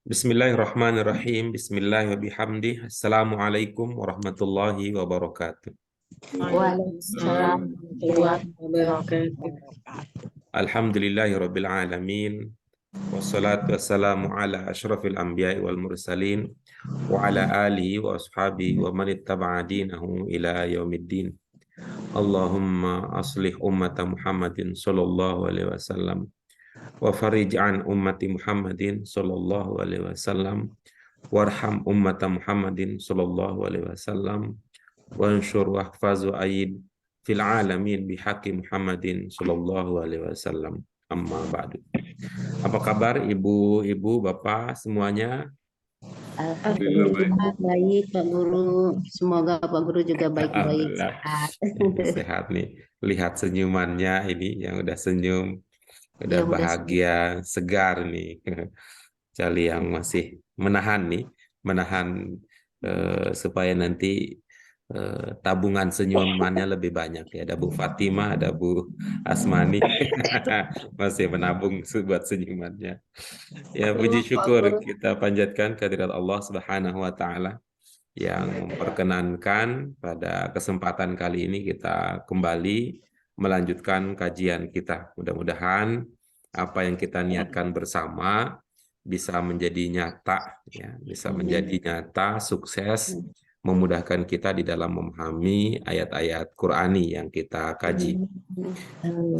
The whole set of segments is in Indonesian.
Bismillahirrahmanirrahim. Bismillahirrahmanirrahim. Assalamualaikum warahmatullahi wabarakatuh. Waalaikumsalam warahmatullahi wabarakatuh. Alhamdulillahirabbil alamin. Wassalatu wassalamu ala asyrafil anbiya'i wal mursalin wa ala alihi wa ashabihi wa man ittaba'a dinahu ila yaumiddin. Allahumma aslih ummata Muhammadin sallallahu alaihi wasallam wa farij an ummati Muhammadin sallallahu alaihi wasallam warham ummata Muhammadin sallallahu alaihi wasallam wansyur wahfaz wa aid fil alamin bihaqi Muhammadin sallallahu alaihi wasallam. Amma ba'du. Apa kabar ibu-ibu, bapak semuanya? Alhamdulillah baik Pak Guru. Semoga Pak Guru juga baik-baik sehat. Sehat nih. Lihat senyumannya ini yang udah senyum, udah Yang bahagia, segar nih. Kecuali yang masih menahan nih, menahan supaya nanti tabungan senyumannya lebih banyak ya. Ada Bu Fatimah, ada Bu Asmani masih menabung buat senyumannya. Ya, puji syukur kita panjatkan kehadirat Allah Subhanahu wa taala yang memperkenankan pada kesempatan kali ini kita kembali melanjutkan kajian kita. Mudah-mudahan apa yang kita niatkan bersama bisa menjadi nyata, ya, bisa menjadi nyata, sukses, memudahkan kita di dalam memahami ayat-ayat Qur'ani yang kita kaji.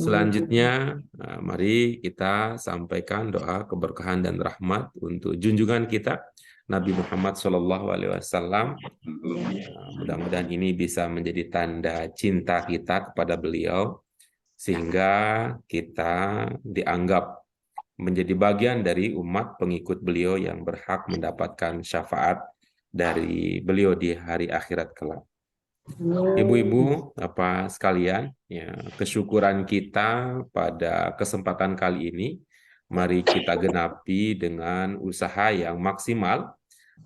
Selanjutnya, mari kita sampaikan doa keberkahan dan rahmat untuk junjungan kita Nabi Muhammad SAW. Mudah-mudahan ini bisa menjadi tanda cinta kita kepada beliau, sehingga kita dianggap menjadi bagian dari umat pengikut beliau yang berhak mendapatkan syafaat dari beliau di hari akhirat kelak. Ibu-ibu, apa sekalian, ya, kesyukuran kita pada kesempatan kali ini, mari kita genapi dengan usaha yang maksimal,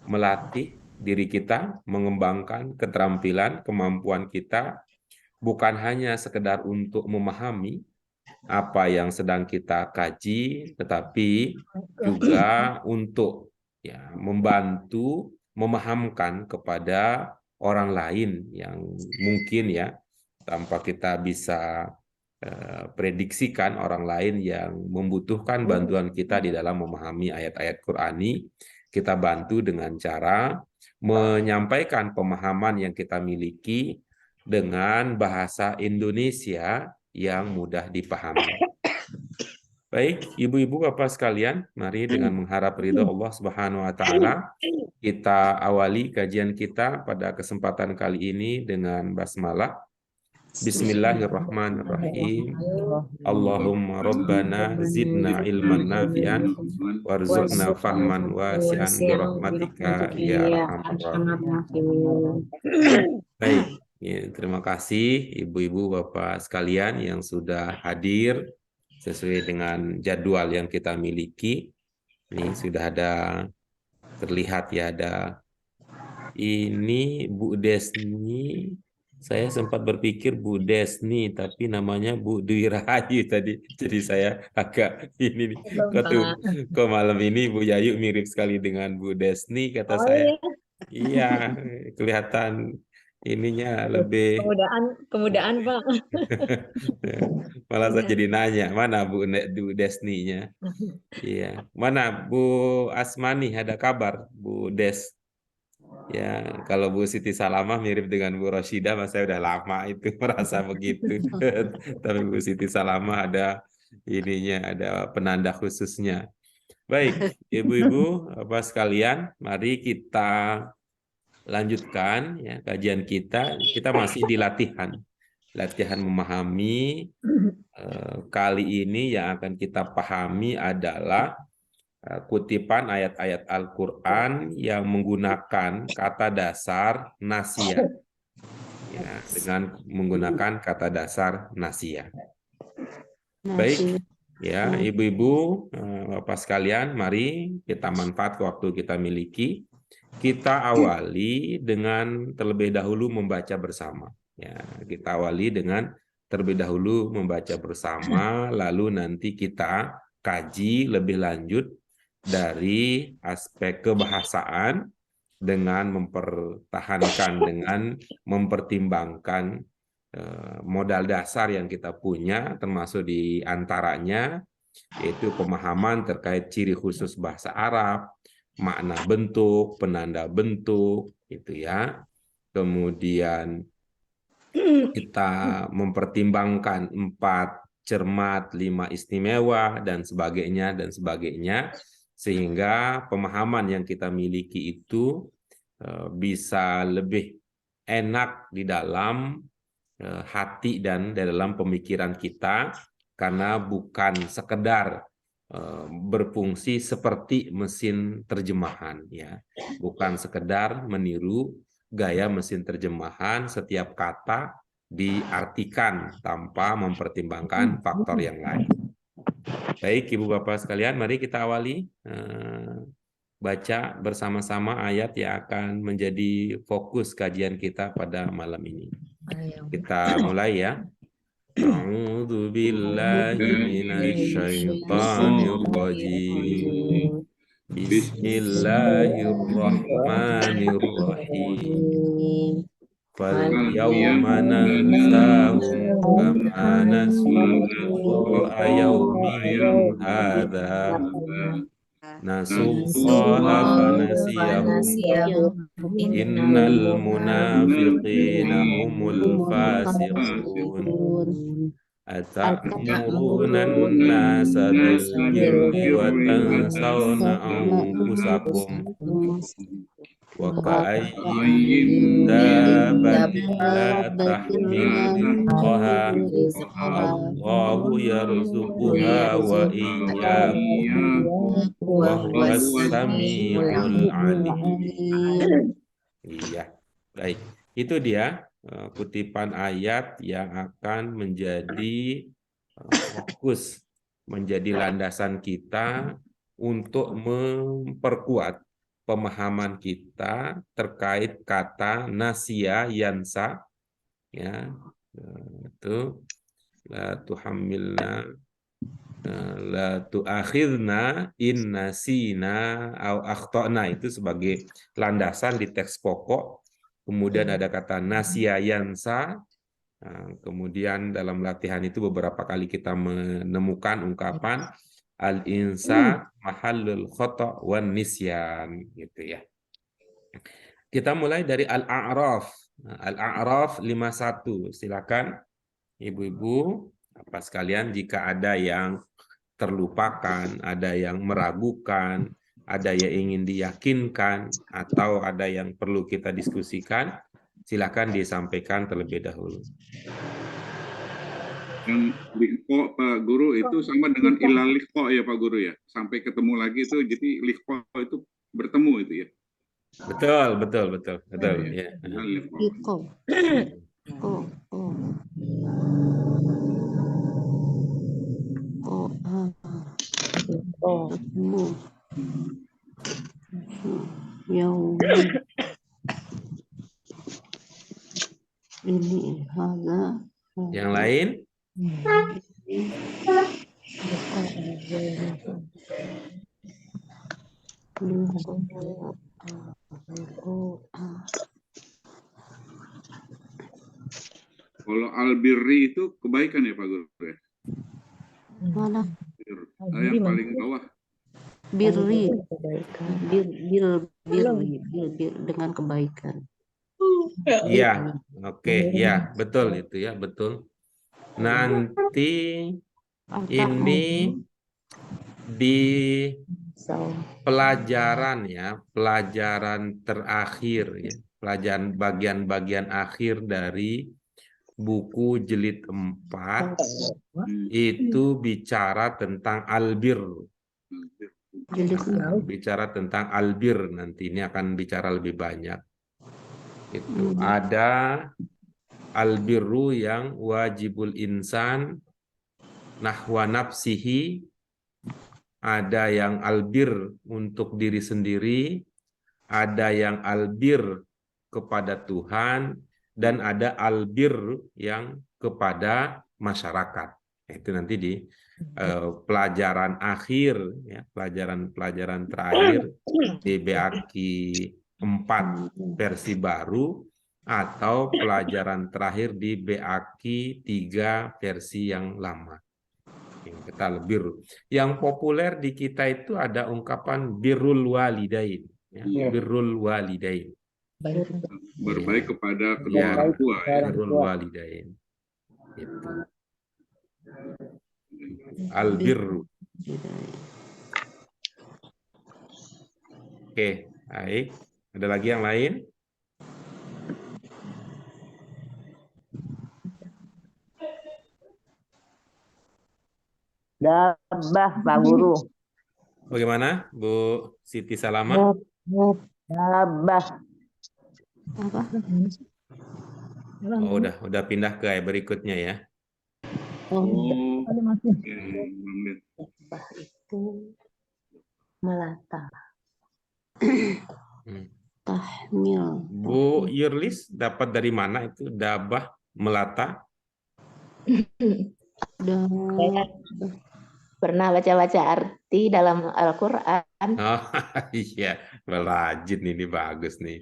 melatih diri kita, mengembangkan keterampilan, kemampuan kita, bukan hanya sekedar untuk memahami apa yang sedang kita kaji, tetapi juga untuk ya membantu memahamkan kepada orang lain yang mungkin ya tanpa kita bisa prediksikan orang lain yang membutuhkan bantuan kita di dalam memahami ayat-ayat Qur'ani. Kita bantu dengan cara menyampaikan pemahaman yang kita miliki dengan bahasa Indonesia yang mudah dipahami. Baik, ibu-ibu bapak sekalian, mari dengan mengharap ridho Allah Subhanahu wa taala kita awali kajian kita pada kesempatan kali ini dengan basmalah. Bismillahirrahmanirrahim. Allahumma rabbana zidna ilman nafi'an warzuqna fahman wasi'an birahmatika ya arhamar rahimin. Baik, ya, terima kasih ibu-ibu bapak sekalian yang sudah hadir sesuai dengan jadwal yang kita miliki. Ini sudah ada, terlihat ya, ada ini Bu Desni. Saya sempat berpikir Bu Desni, tapi namanya Bu Dwi Rahayu tadi. Jadi saya agak ini nih. Kok malam ini Bu Yayu mirip sekali dengan Bu Desni, kata saya. Iya, kelihatan ininya lebih Kemudahan Pak. malah saya jadi nanya mana Bu Desninya. Iya, mana Bu Asmani, ada kabar Bu Des? Ya, kalau Bu Siti Salamah mirip dengan Bu Roshidah, mas saya udah lama itu merasa begitu. Tapi Bu Siti Salamah ada ininya, ada penanda khususnya. Baik, ibu-ibu apa sekalian, mari kita lanjutkan ya kajian kita. Kita masih di latihan memahami. Kali ini yang akan kita pahami adalah kutipan ayat-ayat Al-Quran yang menggunakan kata dasar nasiyah, ya, dengan menggunakan kata dasar nasiyah. Baik, ya ibu-ibu, bapak sekalian, mari kita manfaat waktu kita miliki. Kita awali dengan terlebih dahulu membaca bersama. Ya, kita awali dengan terlebih dahulu membaca bersama, lalu nanti kita kaji lebih lanjut dari aspek kebahasaan dengan mempertahankan, dengan mempertimbangkan modal dasar yang kita punya, termasuk di antaranya yaitu pemahaman terkait ciri khusus bahasa Arab, makna bentuk, penanda bentuk, gitu ya. Kemudian kita mempertimbangkan 4 cermat, 5 istimewa, dan sebagainya, sehingga pemahaman yang kita miliki itu bisa lebih enak di dalam hati dan di dalam pemikiran kita, karena bukan sekedar berfungsi seperti mesin terjemahan, ya, bukan sekedar meniru gaya mesin terjemahan, setiap kata diartikan tanpa mempertimbangkan faktor yang lain. Baik, Ibu Bapak sekalian, mari kita awali baca bersama-sama ayat yang akan menjadi fokus kajian kita pada malam ini. Kita mulai ya. A'udzu billahi minasyaitonir rajim. Bismillahirrahmanirrahim. Fal yawma nansahum kama nasu liqa'a yawmihim hadza. Nasullaha fanasiyahum. Innal munafiqina humul fasiqun. Atamuruna an-nasa bil birri wa tansawna anfusakum. Wa ka'ayyin min dabbatin la tahmilu rizqaha. Allahu yarzuquha wa iyyakum. Wa huwas sami'ul alim. Iya, baik. Itu dia kutipan ayat yang akan menjadi fokus, menjadi landasan kita untuk memperkuat pemahaman kita terkait kata nasya yansa, ya, itu la tuhammilna la tu'akhidna in nasina au akhtana, itu sebagai landasan di teks pokok. Kemudian ada kata nasya yansa. Kemudian dalam latihan itu beberapa kali kita menemukan ungkapan al-insa mahallul khata' wan nisyan, gitu ya. Kita mulai dari Al-A'raf. Al-A'raf 51. Silakan Ibu-ibu, apa sekalian, jika ada yang terlupakan, ada yang meragukan, ada yang ingin diyakinkan, atau ada yang perlu kita diskusikan, silakan disampaikan terlebih dahulu. Yang liqo, Pak Guru, itu sama dengan ilal liqo ya Pak Guru ya, sampai ketemu lagi itu, jadi liqo itu bertemu itu ya. Betul ya. Liqo. Ini haza. Yang lain? Kalau albirri itu kebaikan ya Pak Guru ya? Mana? Yang paling bawah. Birri. Bir dengan kebaikan. Iya, oke, ya, betul itu ya, betul. Nanti ini di pelajaran ya, pelajaran terakhir ya, pelajaran bagian-bagian akhir dari buku jilid 4 itu bicara tentang albir. Bicara tentang albir, nanti ini akan bicara lebih banyak. Itu ada albirru yang wajibul insan nahwa nafsihi, ada yang albir untuk diri sendiri, ada yang albir kepada Tuhan, dan ada albir yang kepada masyarakat. Itu nanti pelajaran akhir, ya, pelajaran terakhir di BAKI 4 versi baru atau pelajaran terakhir di BAKI 3 versi yang lama. Kita lebih, yang populer di kita itu ada ungkapan birrul walidain, ya, birrul walidain. Berbaik kepada kedua Ya, orang tua ya. birrul walidain. Itu. Al-birru. Oke, baik. Ada lagi yang lain? Dabah, Pak Guru. Bagaimana, Bu Siti Salama? Dabah. Apa? Oh, udah pindah ke berikutnya ya. Oh, Oke, dabah itu melata. Tahmil. Bu Yurlis dapat dari mana itu dabah melata? Saya pernah baca-baca arti dalam Al-Quran. Oh iya, rajin ini, bagus nih.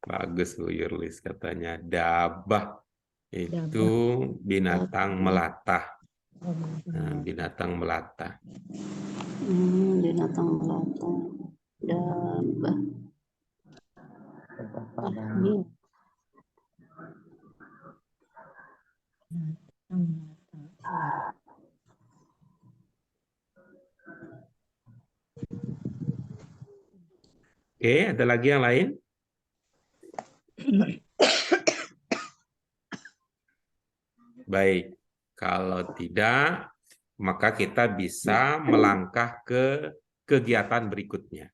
Bagus Bu Yurlis katanya dabah itu binatang melata. Nah, binatang melata. Binatang melata. Dabah. Tahmil. Oke, ada lagi yang lain? Baik, kalau tidak, maka kita bisa melangkah ke kegiatan berikutnya.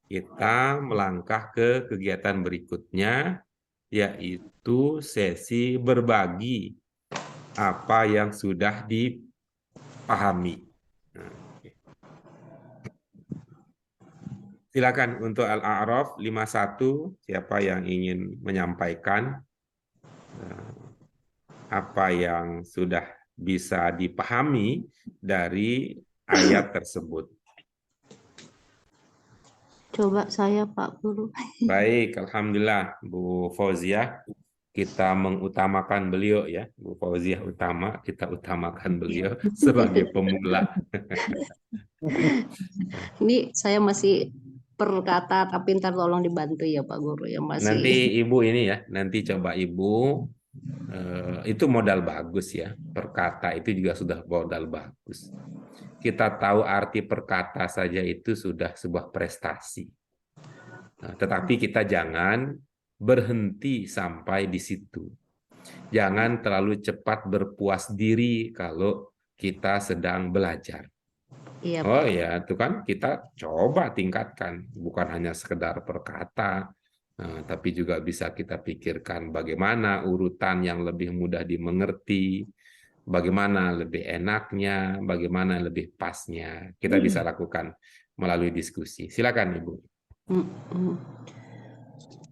Kita melangkah ke kegiatan berikutnya, yaitu sesi berbagi apa yang sudah dipahami. Silakan untuk Al-A'raf 51, siapa yang ingin menyampaikan apa yang sudah bisa dipahami dari ayat tersebut. Coba saya, Pak Guru. Baik, Alhamdulillah Bu Fauziah, kita mengutamakan beliau ya. Bu Fauziah utama, kita utamakan beliau sebagai pemula. Ini saya masih perkata, tapi ntar tolong dibantu ya Pak Guru ya, masih. Nanti Ibu ini ya, nanti coba Ibu, itu modal bagus ya. Perkata itu juga sudah modal bagus. Kita tahu arti perkata saja itu sudah sebuah prestasi. Nah, tetapi kita jangan berhenti sampai di situ. Jangan terlalu cepat berpuas diri kalau kita sedang belajar. Iya, Oh Pak. ya, itu kan kita coba tingkatkan, bukan hanya sekedar perkata, tapi juga bisa kita pikirkan bagaimana urutan yang lebih mudah dimengerti, bagaimana lebih enaknya, bagaimana lebih pasnya. Kita bisa lakukan melalui diskusi. Silakan Ibu.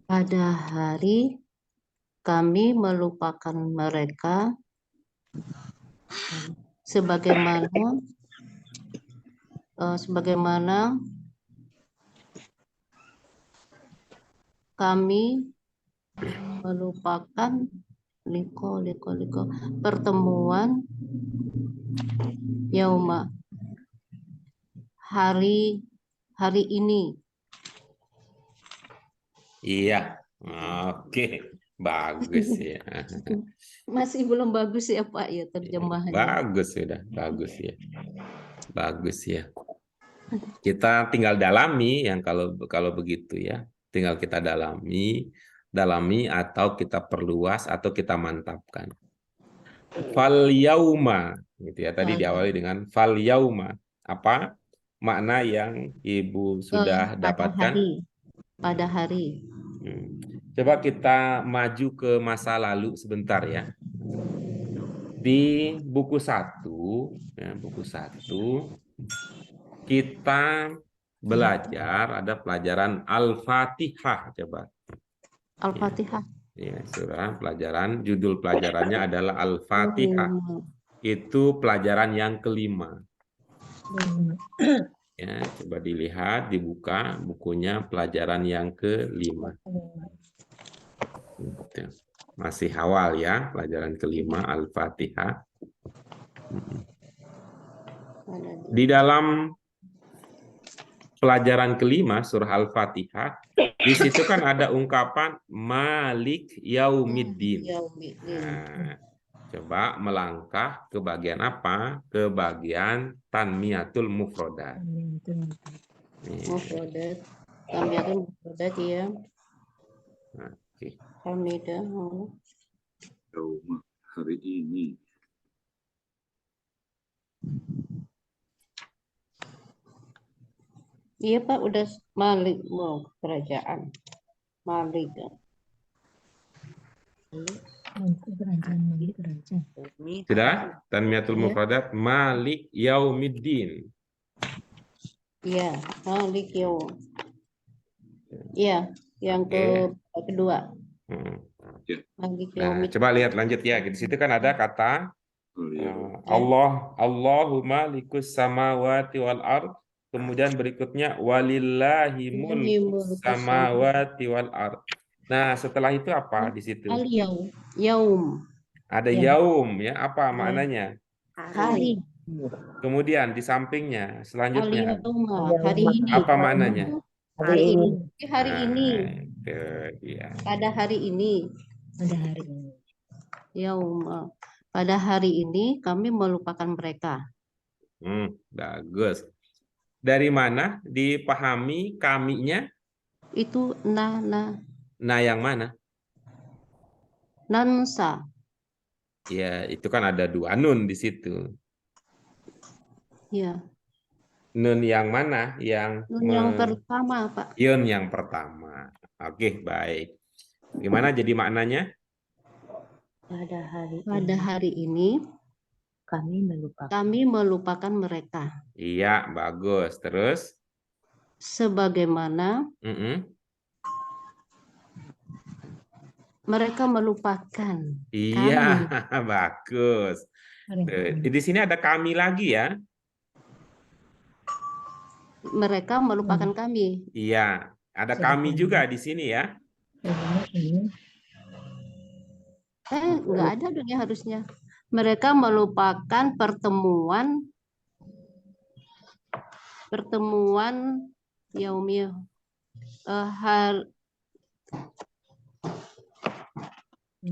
Pada hari kami melupakan mereka sebagaimana kami melupakan pertemuan yauma hari ini. Iya, oke, bagus ya. Masih belum bagus ya Pak ya terjemahannya. Bagus sudah, bagus ya. Bagus ya. Kita tinggal dalami yang kalau begitu ya. Tinggal kita dalami atau kita perluas atau kita mantapkan. Fal yauma gitu ya. Tadi diawali dengan fal yauma. Apa makna yang Ibu sudah dapatkan? Pada hari. Coba kita maju ke masa lalu sebentar ya. Di buku 1, ya, buku 1 kita belajar ada pelajaran Al-Fatihah, coba. Al-Fatihah. Ya, surah pelajaran, judul pelajarannya adalah Al-Fatihah. Itu pelajaran yang kelima. Ya, coba dilihat, dibuka bukunya pelajaran yang kelima. Gitu. Masih awal ya, pelajaran kelima Al-Fatihah. Di dalam pelajaran kelima surah Al-Fatihah, di situ kan ada ungkapan Malik Yaumiddin. Nah, coba melangkah ke bagian apa? Ke bagian Tanmiyatul Mufrodat. Mufrodat. Tanmiyatul mufrodat ya. Oke. Hamidah. Yauma, hari ini. Iya Pak, udah Malik mau kerajaan. Malik. Sudah? Tanmiyatul Iya. Mufrodat Malik Yaumiddin. Iya, Malik Yaum. Iya, yang Oke. kedua. Hmm. Malik Nah, Yaumid. coba lihat lanjut ya. Di situ kan ada kata Oh, Allahumma likus samawati wal ard. Kemudian berikutnya walillahi mulkus samawati wal ard. Nah, setelah itu apa di situ? Al Yaum. Yaum. Ada Ya. yaum ya, apa maknanya? Hari. Kemudian di sampingnya Al selanjutnya Yauma. Hari ini. apa maknanya? Hari ini. Hari ini. Itu dia. Pada hari ini. Pada hari ini. Yaum. Pada hari ini kami melupakan mereka. Bagus. Dari mana dipahami kaminya? Itu Nah, yang mana? nansa. Ya, itu kan ada dua nun di situ. Ya. Nun yang mana? Yang pertama, Pak. Yun yang pertama. Oke, baik. Gimana jadi maknanya? Pada hari ini kami melupakan mereka. Iya, bagus. Terus? Sebagaimana mereka melupakan Iya, kami. bagus. Di sini ada kami lagi ya? Mereka melupakan kami. Iya, ada kami juga di sini ya? Nggak ada dong ya harusnya. Mereka melupakan pertemuan yaumil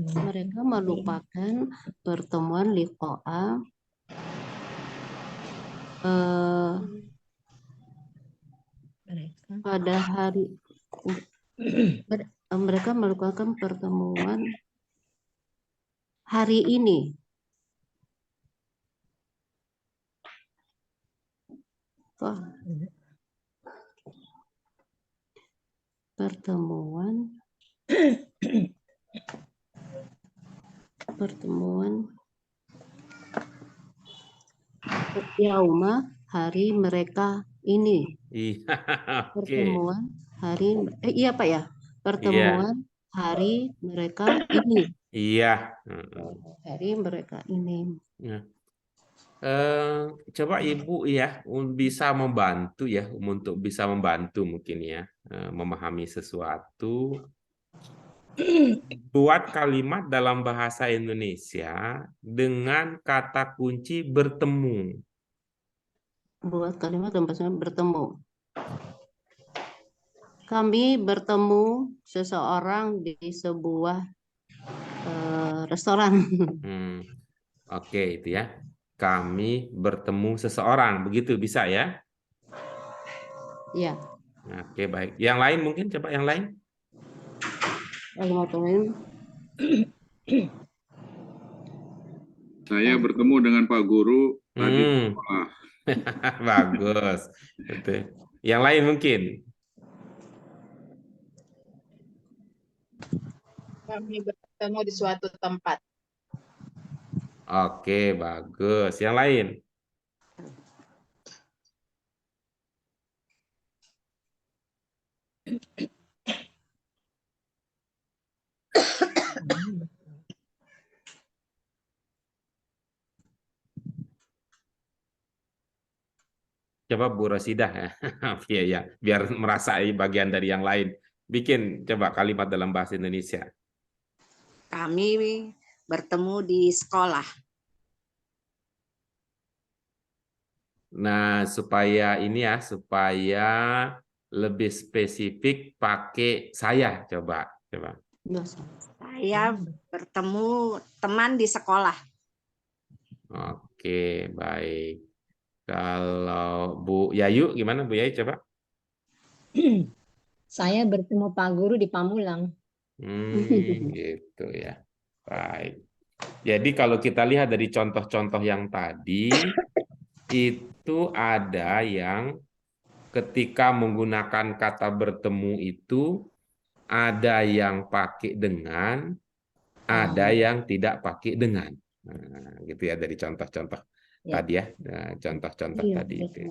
mereka melupakan pertemuan liqa'a pada hari mereka melupakan pertemuan hari ini. Pertemuan yauma hari mereka ini. Iya, oke. Pertemuan hari iya Pak ya. Pertemuan hari mereka ini. Iya. Hari mereka ini. Coba Ibu ya bisa membantu ya untuk bisa membantu mungkin ya memahami sesuatu. Buat kalimat dalam bahasa Indonesia dengan kata kunci bertemu. Buat kalimat dalam bahasa bertemu. Kami bertemu seseorang di sebuah restoran. Oke, itu ya. Kami bertemu seseorang, begitu bisa ya? Ya. Oke, baik. Yang lain mungkin coba yang lain. Kalimat lain. Saya bertemu dengan Pak Guru tadi di sekolah. Bagus. Betul. Yang lain mungkin. Kami bertemu di suatu tempat. Oke, bagus. Yang lain? Coba Bu Rosidah, ya, ya, biar merasa bagian dari yang lain. Bikin coba kalimat dalam bahasa Indonesia. Kami bertemu di sekolah. Nah, supaya ini ya, supaya lebih spesifik pakai saya, coba. Saya bertemu teman di sekolah. Oke, baik. Kalau Bu Yayu, gimana Bu Yayu, coba? Saya bertemu Pak Guru di Pamulang. Gitu ya. Baik. Jadi kalau kita lihat dari contoh-contoh yang tadi, itu ada yang ketika menggunakan kata bertemu itu, ada yang pakai dengan, ada yang tidak pakai dengan. Nah, gitu ya dari contoh-contoh tadi ya. Nah, contoh-contoh tadi itu.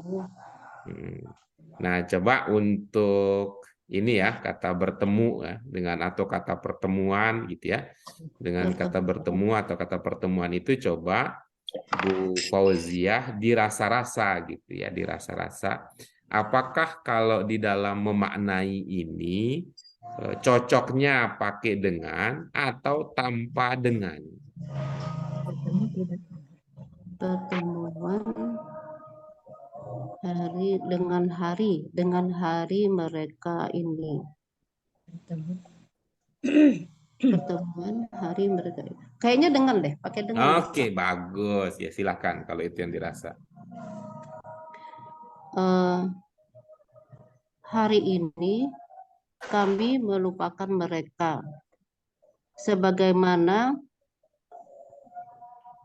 Nah, coba untuk ini ya, kata bertemu ya, dengan atau kata pertemuan gitu ya. Dengan kata bertemu atau kata pertemuan itu coba Bu Fauziah dirasa-rasa gitu ya, dirasa-rasa. Apakah kalau di dalam memaknai ini cocoknya pakai dengan atau tanpa dengan? Pertemuan hari dengan hari mereka ini. Pertemuan hari mereka. Kayaknya dengan deh, pakai dengan. Oke, bagus ya, silakan kalau itu yang dirasa. Hari ini kami melupakan mereka, sebagaimana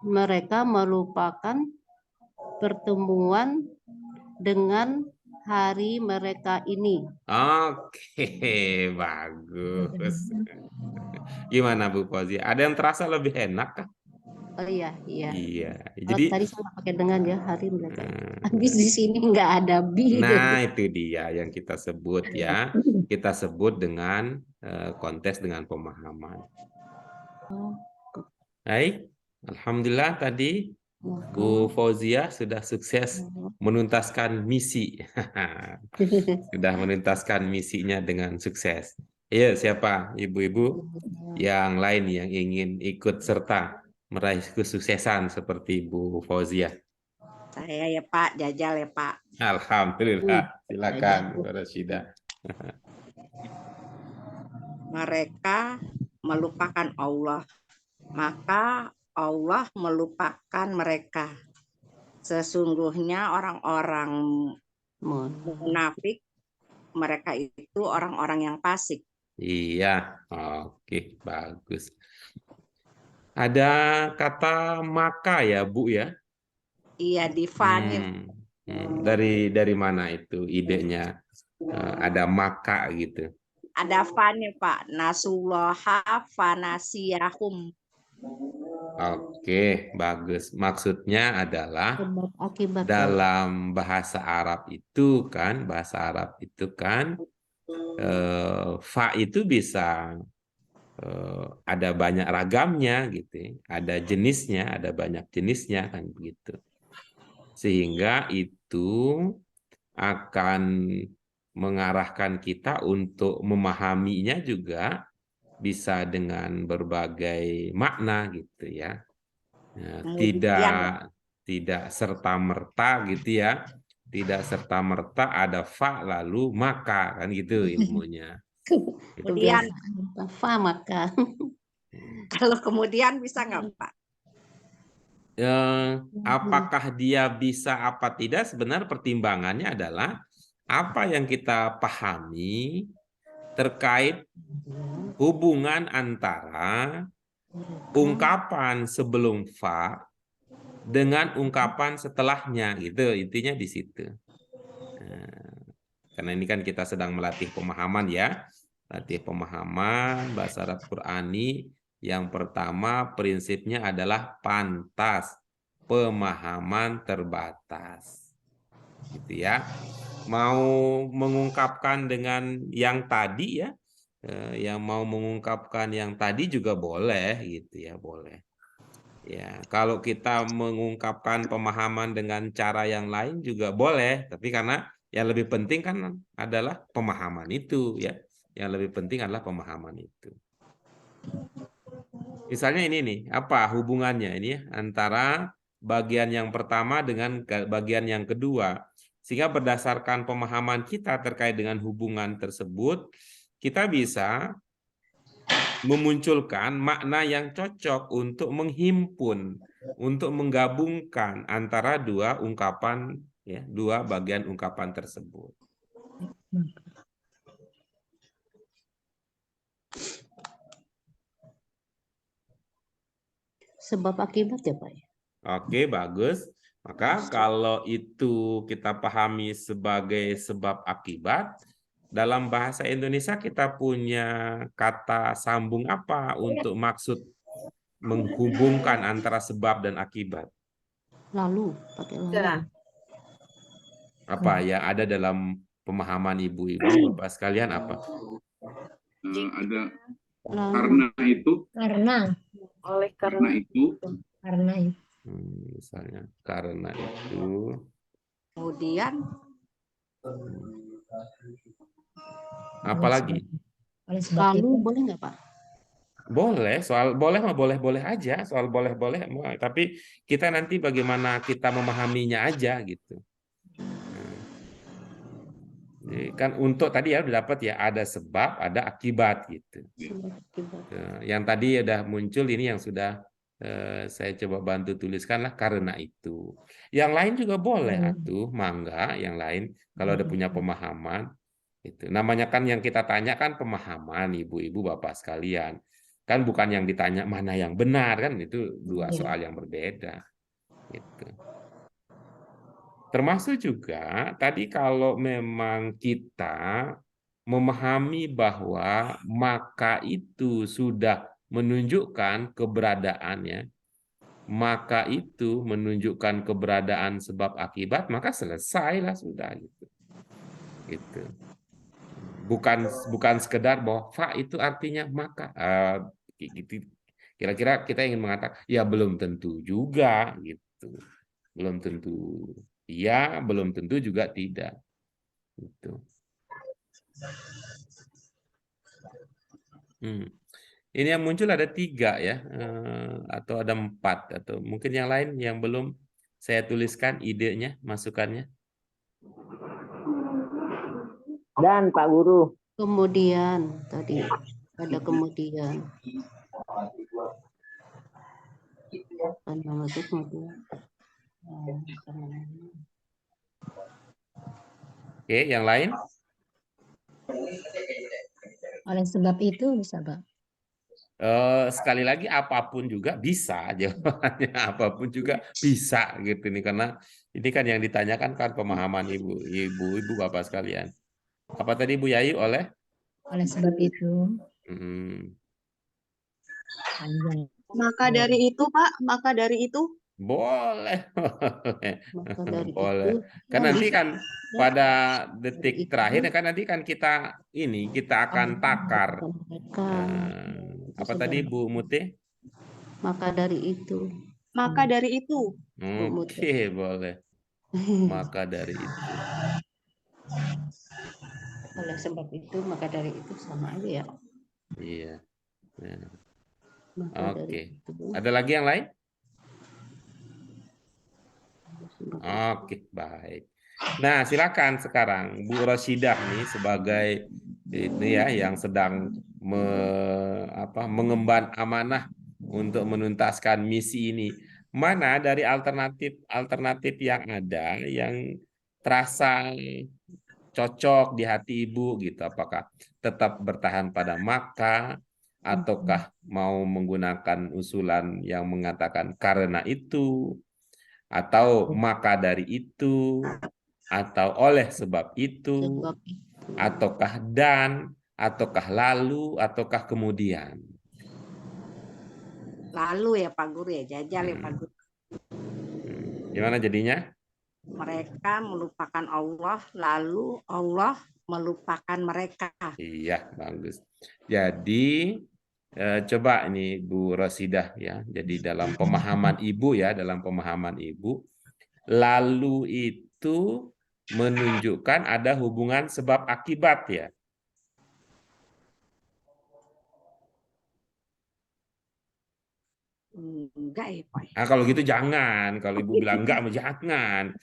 mereka melupakan pertemuan dengan hari mereka ini. Oke, bagus. Gimana Bu Fauziah? Ada yang terasa lebih enak kah? Oh iya, iya. Iya. Oh, Jadi tadi saya pakai dengan ya hari mereka. Habis di sini nggak ada bi. nah, itu dia yang kita sebut ya. Kita sebut dengan konteks dengan pemahaman. Baik, alhamdulillah tadi Bu Fauziah sudah sukses menuntaskan misi. Sudah menuntaskan misinya dengan sukses. Iya, siapa ibu-ibu yang lain yang ingin ikut serta meraih kesuksesan seperti Bu Fauziah? Saya ya Pak, Jajal ya Pak. Alhamdulillah, silakan Bu Rasidah. Mereka melupakan Allah, maka Allah melupakan mereka. Sesungguhnya orang-orang munafik, mereka itu orang-orang yang fasik. Iya, oke, bagus. Ada kata maka ya, Bu ya? Iya, Divan. Dari mana itu idenya? Ada maka gitu. Ada fannya Pak, nasullaha fanasiyahum. Oke, bagus. Maksudnya adalah dalam bahasa Arab itu kan, fa itu bisa ada banyak ragamnya gitu, ada jenisnya, ada banyak jenisnya kan begitu. Sehingga itu akan mengarahkan kita untuk memahaminya juga bisa dengan berbagai makna gitu ya. Nah, tidak serta-merta gitu ya. Tidak serta-merta ada fa lalu maka kan gitu ilmunya. Kemudian fa maka. Kalau kemudian bisa nggak Pak? Apakah dia bisa apa tidak, sebenarnya pertimbangannya adalah apa yang kita pahami terkait hubungan antara ungkapan sebelum fa dengan ungkapan setelahnya, gitu intinya di situ. Karena ini kan kita sedang melatih pemahaman ya, latih pemahaman bahasa Arab Qurani. Yang pertama prinsipnya adalah pantas, pemahaman terbatas, gitu ya. Mau mengungkapkan dengan yang tadi ya, yang mau mengungkapkan yang tadi juga boleh gitu ya, boleh. Ya, kalau kita mengungkapkan pemahaman dengan cara yang lain juga boleh, tapi karena yang lebih penting kan adalah pemahaman itu ya. Yang lebih penting adalah pemahaman itu. Misalnya ini nih, apa hubungannya ini ya antara bagian yang pertama dengan bagian yang kedua. Sehingga berdasarkan pemahaman kita terkait dengan hubungan tersebut, kita bisa memunculkan makna yang cocok untuk menghimpun, untuk menggabungkan antara dua ungkapan, ya, dua bagian ungkapan tersebut. Sebab akibat ya Pak. Oke, bagus. Maka kalau itu kita pahami sebagai sebab akibat, dalam bahasa Indonesia kita punya kata sambung apa untuk maksud menghubungkan antara sebab dan akibat? Lalu, pakai lalu. Sudah. Apa yang ada dalam pemahaman ibu-ibu, bapak sekalian apa? Ada Lalu. karena itu, Karena Oleh karena itu, Misalnya karena itu. Kemudian Apalagi? oleh sebab Lalu itu boleh nggak Pak? Boleh, soal boleh mah boleh-boleh aja, soal boleh-boleh, tapi kita nanti bagaimana kita memahaminya aja gitu. Jadi kan untuk tadi ya udah dapat ya ada sebab, ada akibat gitu. Sebab akibat. Yang tadi udah muncul ini yang sudah saya coba bantu tuliskan lah karena itu. Yang lain juga boleh atuh, mangga yang lain kalau ada punya pemahaman itu. Namanya kan yang kita tanya kan pemahaman ibu-ibu bapak sekalian. Kan bukan yang ditanya mana yang benar kan itu dua soal yang berbeda. Gitu. Termasuk juga tadi kalau memang kita memahami bahwa maka itu sudah menunjukkan keberadaannya, maka itu menunjukkan keberadaan sebab akibat, maka selesailah sudah gitu. Gitu. Bukan sekedar bahwa fa itu artinya maka. Gitu. Kira-kira kita ingin mengatakan ya belum tentu juga gitu. Belum tentu iya, belum tentu juga tidak. Gitu. Ini yang muncul ada 3 ya, atau ada 4 atau mungkin yang lain yang belum saya tuliskan idenya, masukannya. Dan Pak Guru. Kemudian tadi ada kemudian. Oke, yang lain? oleh sebab itu bisa Pak. Sekali lagi apapun juga bisa jawabannya, apapun juga bisa gitu nih karena ini kan yang ditanyakan kan pemahaman ibu bapak sekalian. Apa tadi Bu Yayu oleh Sebab itu Maka dari itu Pak, maka dari itu boleh. Maka dari Boleh. itu Kan nanti kan pada itu, detik terakhir kan nanti kan kita akan takar. mereka Apa tadi Bu Muti? maka dari itu. maka dari itu. Oke, boleh. Maka dari itu. Oleh sebab itu, maka dari itu sama aja ya. Iya. Ya. Maka dari Oke. itu. Ada lagi yang lain? Oke, baik. Nah, silakan sekarang Bu Rosidah nih sebagai ini ya yang sedang mengemban amanah untuk menuntaskan misi ini. Mana dari alternatif yang ada yang terasa cocok di hati Ibu gitu? Apakah tetap bertahan pada maka ataukah mau menggunakan usulan yang mengatakan karena itu atau maka dari itu atau oleh sebab itu ataukah dan ataukah lalu ataukah kemudian? lalu ya Pak Guru ya, jajal ya Pak Guru. Gimana jadinya? Mereka melupakan Allah, lalu Allah melupakan mereka. Iya, bagus. Jadi Coba ini Bu Rosidah ya. Jadi dalam pemahaman Ibu ya, dalam pemahaman Ibu, lalu itu menunjukkan ada hubungan sebab akibat ya. Enggak ya Pak. Nah, kalau gitu jangan. Kalau Ibu bilang enggak, jangan.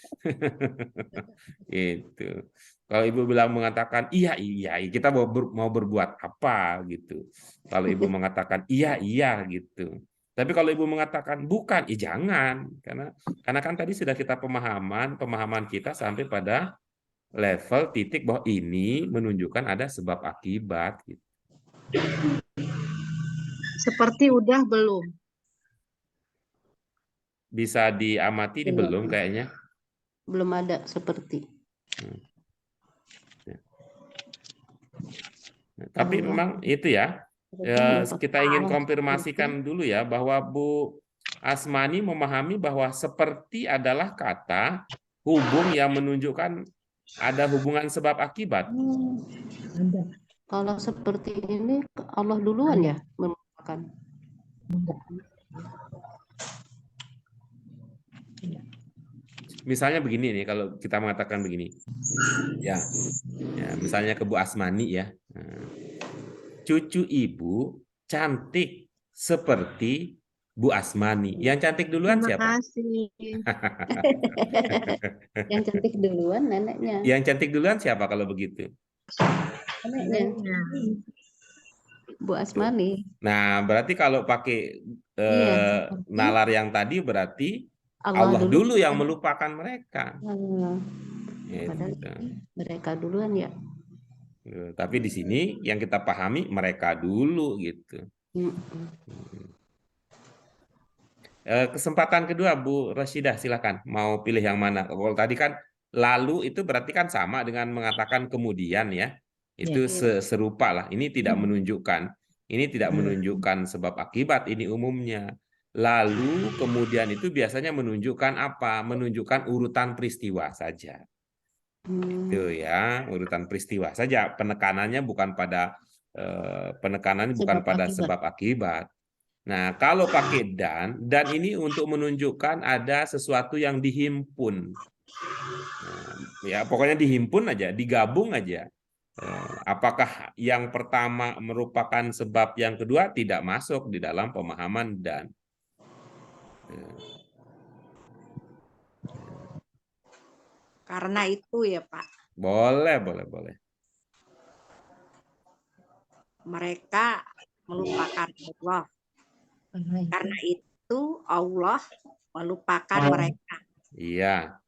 Itu. Kalau Ibu bilang mengatakan iya, kita mau berbuat apa gitu. Kalau Ibu mengatakan iya, gitu. Tapi kalau Ibu mengatakan bukan, jangan. Karena kan tadi sudah kita pemahaman kita sampai pada level titik bahwa ini menunjukkan ada sebab akibat gitu. Seperti udah belum? Bisa diamati ini belum kayaknya. Belum ada seperti. Tapi memang itu ya, kita ingin konfirmasikan dulu ya bahwa Bu Asmani memahami bahwa seperti adalah kata hubung yang menunjukkan ada hubungan sebab akibat. Ada. Kalau seperti ini Allah duluan ya melupakan. Misalnya begini nih, kalau kita mengatakan begini, ya misalnya ke Bu Asmani ya, cucu ibu cantik seperti Bu Asmani. Yang cantik duluan Terima siapa? kasih. Yang cantik duluan neneknya. Yang cantik duluan siapa kalau begitu? Neneknya. Bu Asmani. Nah, berarti kalau pakai nalar yang tadi berarti Allah dulu yang melupakan mereka. Padahal Gitu. mereka duluan ya. Tapi di sini yang kita pahami mereka dulu gitu. Kesempatan kedua Bu Rasidah, silakan. Mau pilih yang mana? Kalau tadi kan lalu itu berarti kan sama dengan mengatakan kemudian ya. Itu serupa lah. Ini tidak menunjukkan. Ini tidak menunjukkan sebab akibat, ini umumnya. Lalu kemudian itu biasanya menunjukkan apa? Menunjukkan urutan peristiwa saja. Itu ya, urutan peristiwa saja. Penekanannya bukan pada sebab akibat. Nah, kalau pakai dan ini untuk menunjukkan ada sesuatu yang dihimpun. Nah, ya pokoknya dihimpun aja, digabung aja. Apakah yang pertama merupakan sebab yang kedua tidak masuk di dalam pemahaman dan. Karena itu ya Pak. Boleh. Mereka melupakan Allah. Karena itu Allah melupakan mereka. Iya.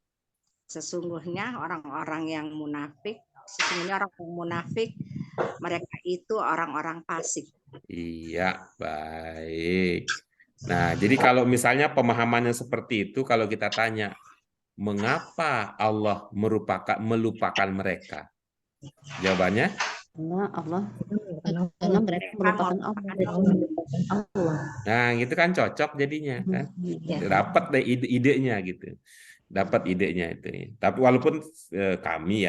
Sesungguhnya orang-orang yang munafik, mereka itu orang-orang fasik. Iya, baik. Nah, jadi kalau misalnya pemahamannya seperti itu, kalau kita tanya, mengapa Allah melupakan mereka? Jawabannya? Karena mereka melupakan Allah. Nah, gitu kan cocok jadinya kan. Dapat deh idenya gitu. Dapat idenya itu. Tapi walaupun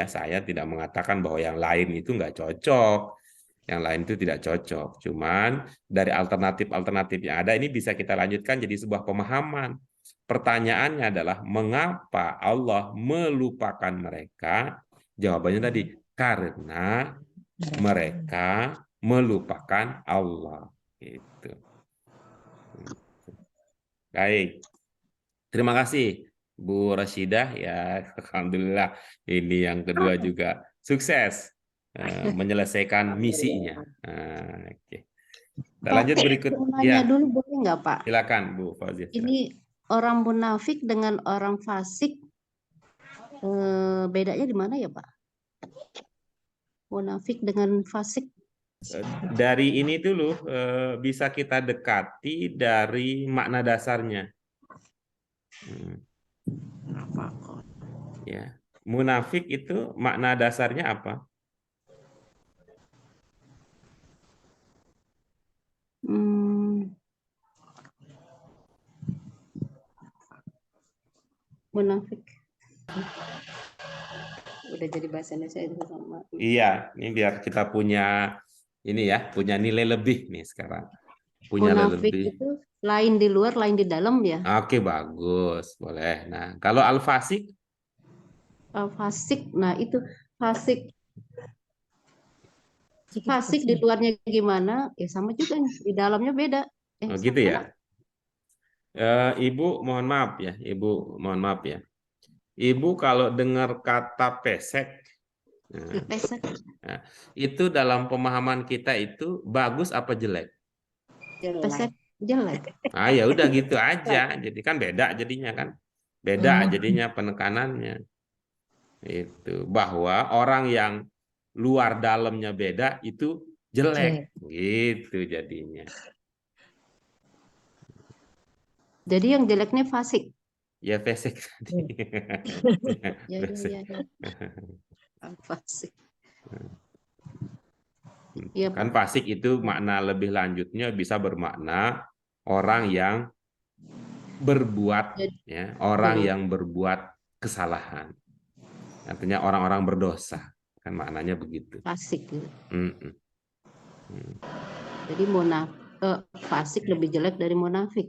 saya tidak mengatakan bahwa yang lain itu nggak cocok. Yang lain itu tidak cocok. Cuman dari alternatif-alternatif yang ada ini bisa kita lanjutkan jadi sebuah pemahaman. Pertanyaannya adalah mengapa Allah melupakan mereka? Jawabannya tadi karena mereka melupakan Allah. Gitu. Baik. Terima kasih Bu Rasidah ya. Alhamdulillah ini yang kedua juga sukses menyelesaikan misinya. Oke. Kita lanjut berikut. Nanya dulu boleh nggak Pak? Silakan Bu Fazil. Ini orang munafik dengan orang fasik bedanya di mana ya Pak? Munafik dengan fasik. Dari ini dulu bisa kita dekati dari makna dasarnya. Ya, munafik itu makna dasarnya apa? Munafik. Udah jadi bahasa Indonesia itu sama. Iya, ini biar kita punya ini ya, punya nilai lebih nih sekarang. Punya nilai Munafik lebih. itu lain di luar, lain di dalam ya. Oke, bagus. Boleh. Nah, kalau al-fasik, Fasik, nah itu fasik. Sedikit Fasik di luarnya gimana? Ya sama juga nih, di dalamnya beda. oh, gitu Sama ya. nggak? Ibu, mohon maaf ya. Ibu, mohon maaf ya. Ibu kalau dengar kata pesek, nah, Pesek, nah, itu dalam pemahaman kita itu bagus apa jelek? pesek jelek. Ah, ya udah gitu aja. Jadi kan beda jadinya kan. Beda jadinya penekanannya. Itu bahwa orang yang luar dalamnya beda itu jelek. Gitu jadinya. Jadi yang jeleknya fasik. Ya pesek tadi. Ya, Pesek. ya, ya. Fasik. Iya, Kan fasik itu makna lebih lanjutnya bisa bermakna orang yang berbuat, ya, orang yang berbuat kesalahan. Artinya orang-orang berdosa, kan maknanya begitu. fasik gitu. Mm-mm. Jadi fasik lebih jelek dari munafik.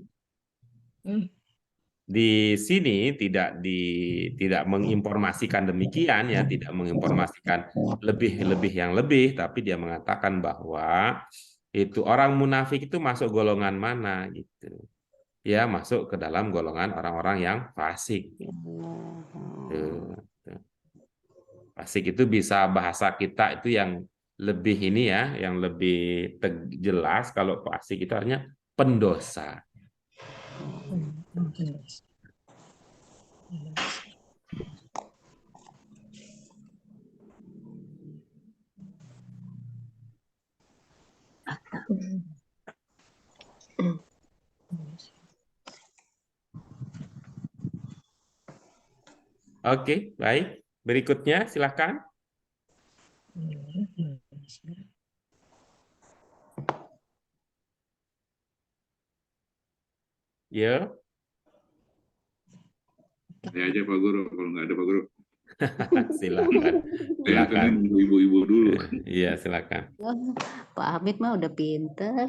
Di sini tidak menginformasikan demikian ya, tidak menginformasikan lebih yang lebih, tapi dia mengatakan bahwa itu orang munafik itu masuk golongan mana gitu. Ya, masuk ke dalam golongan orang-orang yang fasik. Tuh. Fasik itu bisa bahasa kita itu yang lebih ini ya, yang lebih jelas. Kalau fasik itu artinya pendosa. Oke, baik. Berikutnya silakan. Ya. Saya aja Pak Guru, kalau nggak ada Pak Guru. Silakan. Saya kan ibu-ibu dulu. Iya, silakan. Pak Hamid mah udah pinter.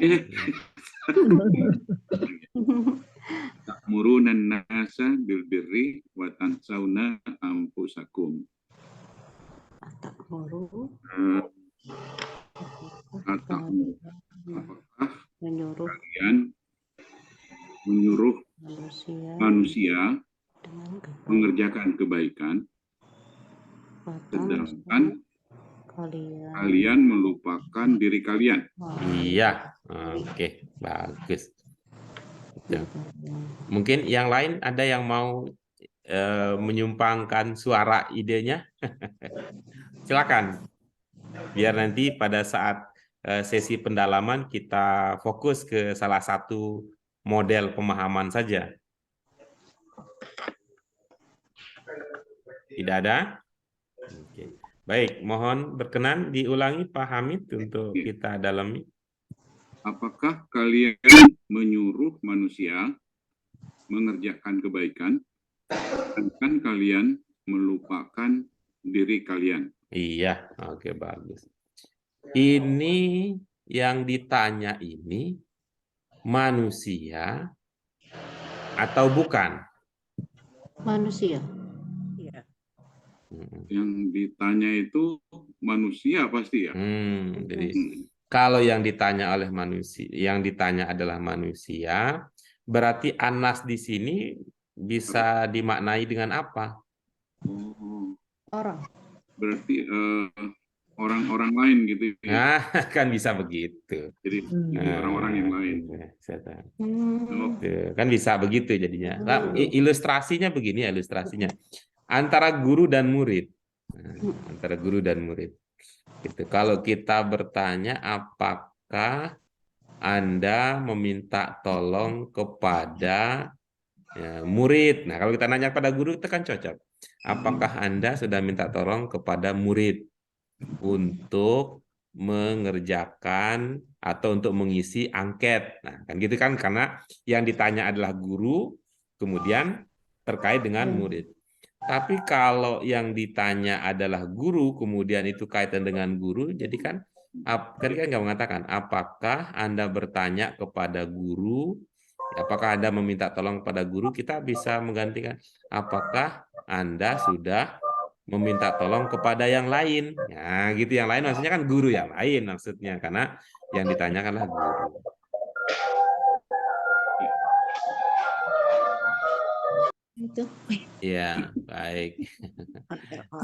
Ta'muruna nasa bil birri wa tansawna anfusakum. Ta'muru. Apakah Menyuruh kalian menyuruh manusia mengerjakan kebaikan, sedangkan kalian melupakan diri kalian? Iya, oke, bagus. Mungkin yang lain ada yang mau menyumbangkan suara idenya? Silakan. Biar nanti pada saat sesi pendalaman kita fokus ke salah satu model pemahaman saja. Tidak ada? Oke. Baik, mohon berkenan diulangi Pak Hamid untuk kita dalami. Apakah kalian menyuruh manusia mengerjakan kebaikan, sedangkan kalian melupakan diri kalian? Iya, oke, bagus. Ini yang ditanya ini manusia atau bukan? Manusia. Yang ditanya itu manusia pasti ya. Jadi kalau yang ditanya oleh manusia, yang ditanya adalah manusia, berarti Anas di sini bisa dimaknai dengan apa? Orang. Berarti orang-orang lain gitu ya. Nah, kan bisa begitu. Jadi orang-orang yang lain. Kan bisa begitu jadinya. Nah, ilustrasinya begini, ilustrasinya antara guru dan murid. Antara guru dan murid. Gitu. Kalau kita bertanya apakah Anda meminta tolong kepada murid. Nah, kalau kita nanya pada guru itu kan cocok. Apakah Anda sudah minta tolong kepada murid untuk mengerjakan atau untuk mengisi angket? Nah, kan gitu kan, karena yang ditanya adalah guru, kemudian terkait dengan murid. Tapi kalau yang ditanya adalah guru, kemudian itu kaitan dengan guru, jadi kan Tadi kan nggak mengatakan, apakah Anda bertanya kepada guru, apakah Anda meminta tolong kepada guru, kita bisa menggantikan, apakah Anda sudah meminta tolong kepada yang lain. Ya, gitu, yang lain maksudnya kan guru yang lain maksudnya, karena yang ditanyakanlah guru. Itu. Ya, baik.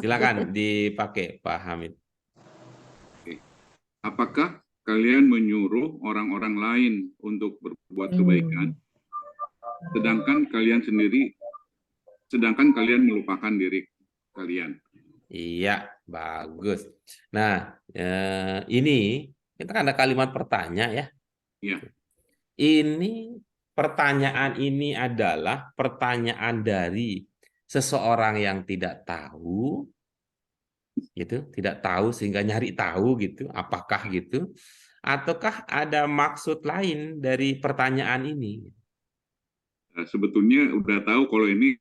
Silakan dipakai Pak Hamid. Apakah kalian menyuruh orang-orang lain untuk berbuat kebaikan, sedangkan kalian melupakan diri kalian? Iya, bagus. Nah, ini kita kan ada kalimat pertanyaan ya. Iya. Ini pertanyaan ini adalah pertanyaan dari seseorang yang tidak tahu, gitu, tidak tahu sehingga nyari tahu gitu, apakah gitu, ataukah ada maksud lain dari pertanyaan ini? Sebetulnya udah tahu kalau ini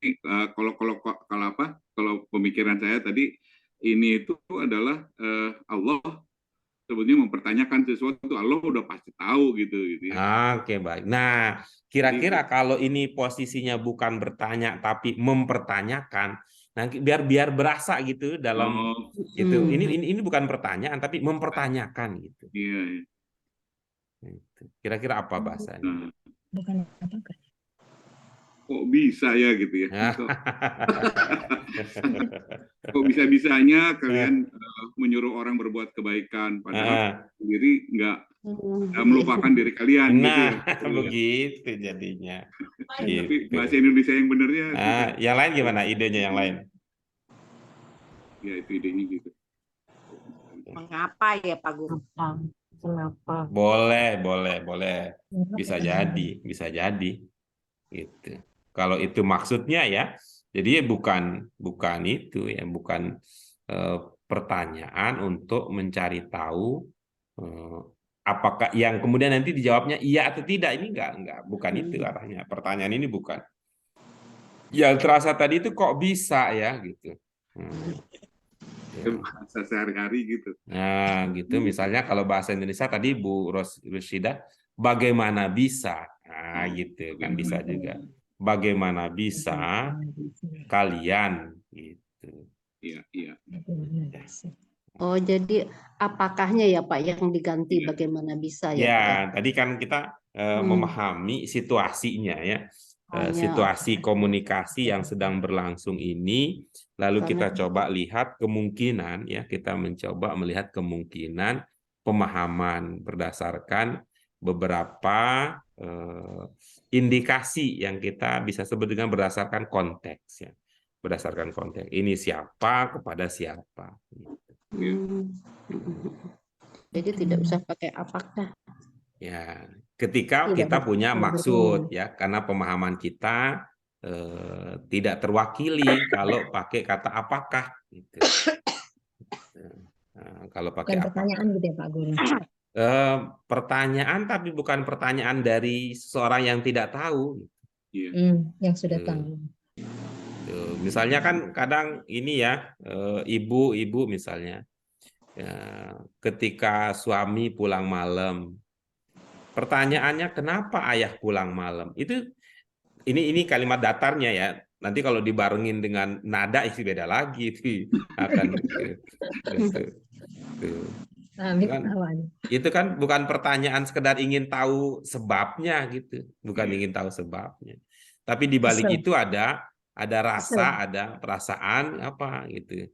kalau pemikiran saya tadi ini itu adalah Allah sebetulnya mempertanyakan sesuatu, Allah udah pasti tahu gitu ya. Oke, baik. Nah, kira-kira kalau ini posisinya bukan bertanya tapi mempertanyakan, nah biar berasa gitu dalam gitu. Ini bukan pertanyaan tapi mempertanyakan gitu. Iya. Gitu. Kira-kira apa bahasanya? Bukan apa-apa. Kok bisa ya gitu ya? Kok bisa-bisanya kalian menyuruh orang berbuat kebaikan padahal sendiri nggak melupakan diri kalian gitu ya? Begitu jadinya. Tapi bahasa Indonesia yang benernya. Yang lain gimana idenya yang lain? Ya itu idenya gitu. Mengapa ya Pak Guru? Kenapa? Boleh. Bisa jadi. Gitu. Kalau itu maksudnya ya, jadi bukan itu ya, bukan pertanyaan untuk mencari tahu apakah yang kemudian nanti dijawabnya iya atau tidak, ini enggak, bukan itu arahnya. Pertanyaan ini bukan. Yang terasa tadi itu kok bisa ya gitu. Bahasa sehari-hari gitu. Nah, gitu misalnya kalau bahasa Indonesia tadi Bu Rushidah, bagaimana bisa? Nah, gitu kan bisa juga. Bagaimana bisa kalian gitu. Iya. Oh, jadi apakahnya ya Pak yang diganti bagaimana bisa ya Pak ya? Tadi kan kita memahami situasinya ya. Situasi komunikasi yang sedang berlangsung ini, lalu kita coba lihat kemungkinan ya, kita mencoba melihat kemungkinan pemahaman berdasarkan beberapa indikasi yang kita bisa sebut dengan berdasarkan konteks ya, berdasarkan konteks ini siapa kepada siapa. Jadi tidak usah pakai apakah. Ya, ketika kita punya maksud ya, karena pemahaman kita tidak terwakili kalau pakai kata apakah gitu. Nah, kalau pakai pertanyaan gitu ya Pak Guru. Pertanyaan tapi bukan pertanyaan dari seseorang yang tidak tahu. Yang sudah tahu. Misalnya kan kadang ini ya, ibu misalnya, ketika suami pulang malam, pertanyaannya kenapa ayah pulang malam? Ini kalimat datarnya ya. Nanti kalau dibarengin dengan nada isi beda lagi akan gitu. Itu kan bukan pertanyaan sekedar ingin tahu sebabnya gitu, bukan ingin tahu sebabnya. Tapi di balik itu ada rasa, ada perasaan apa gitu.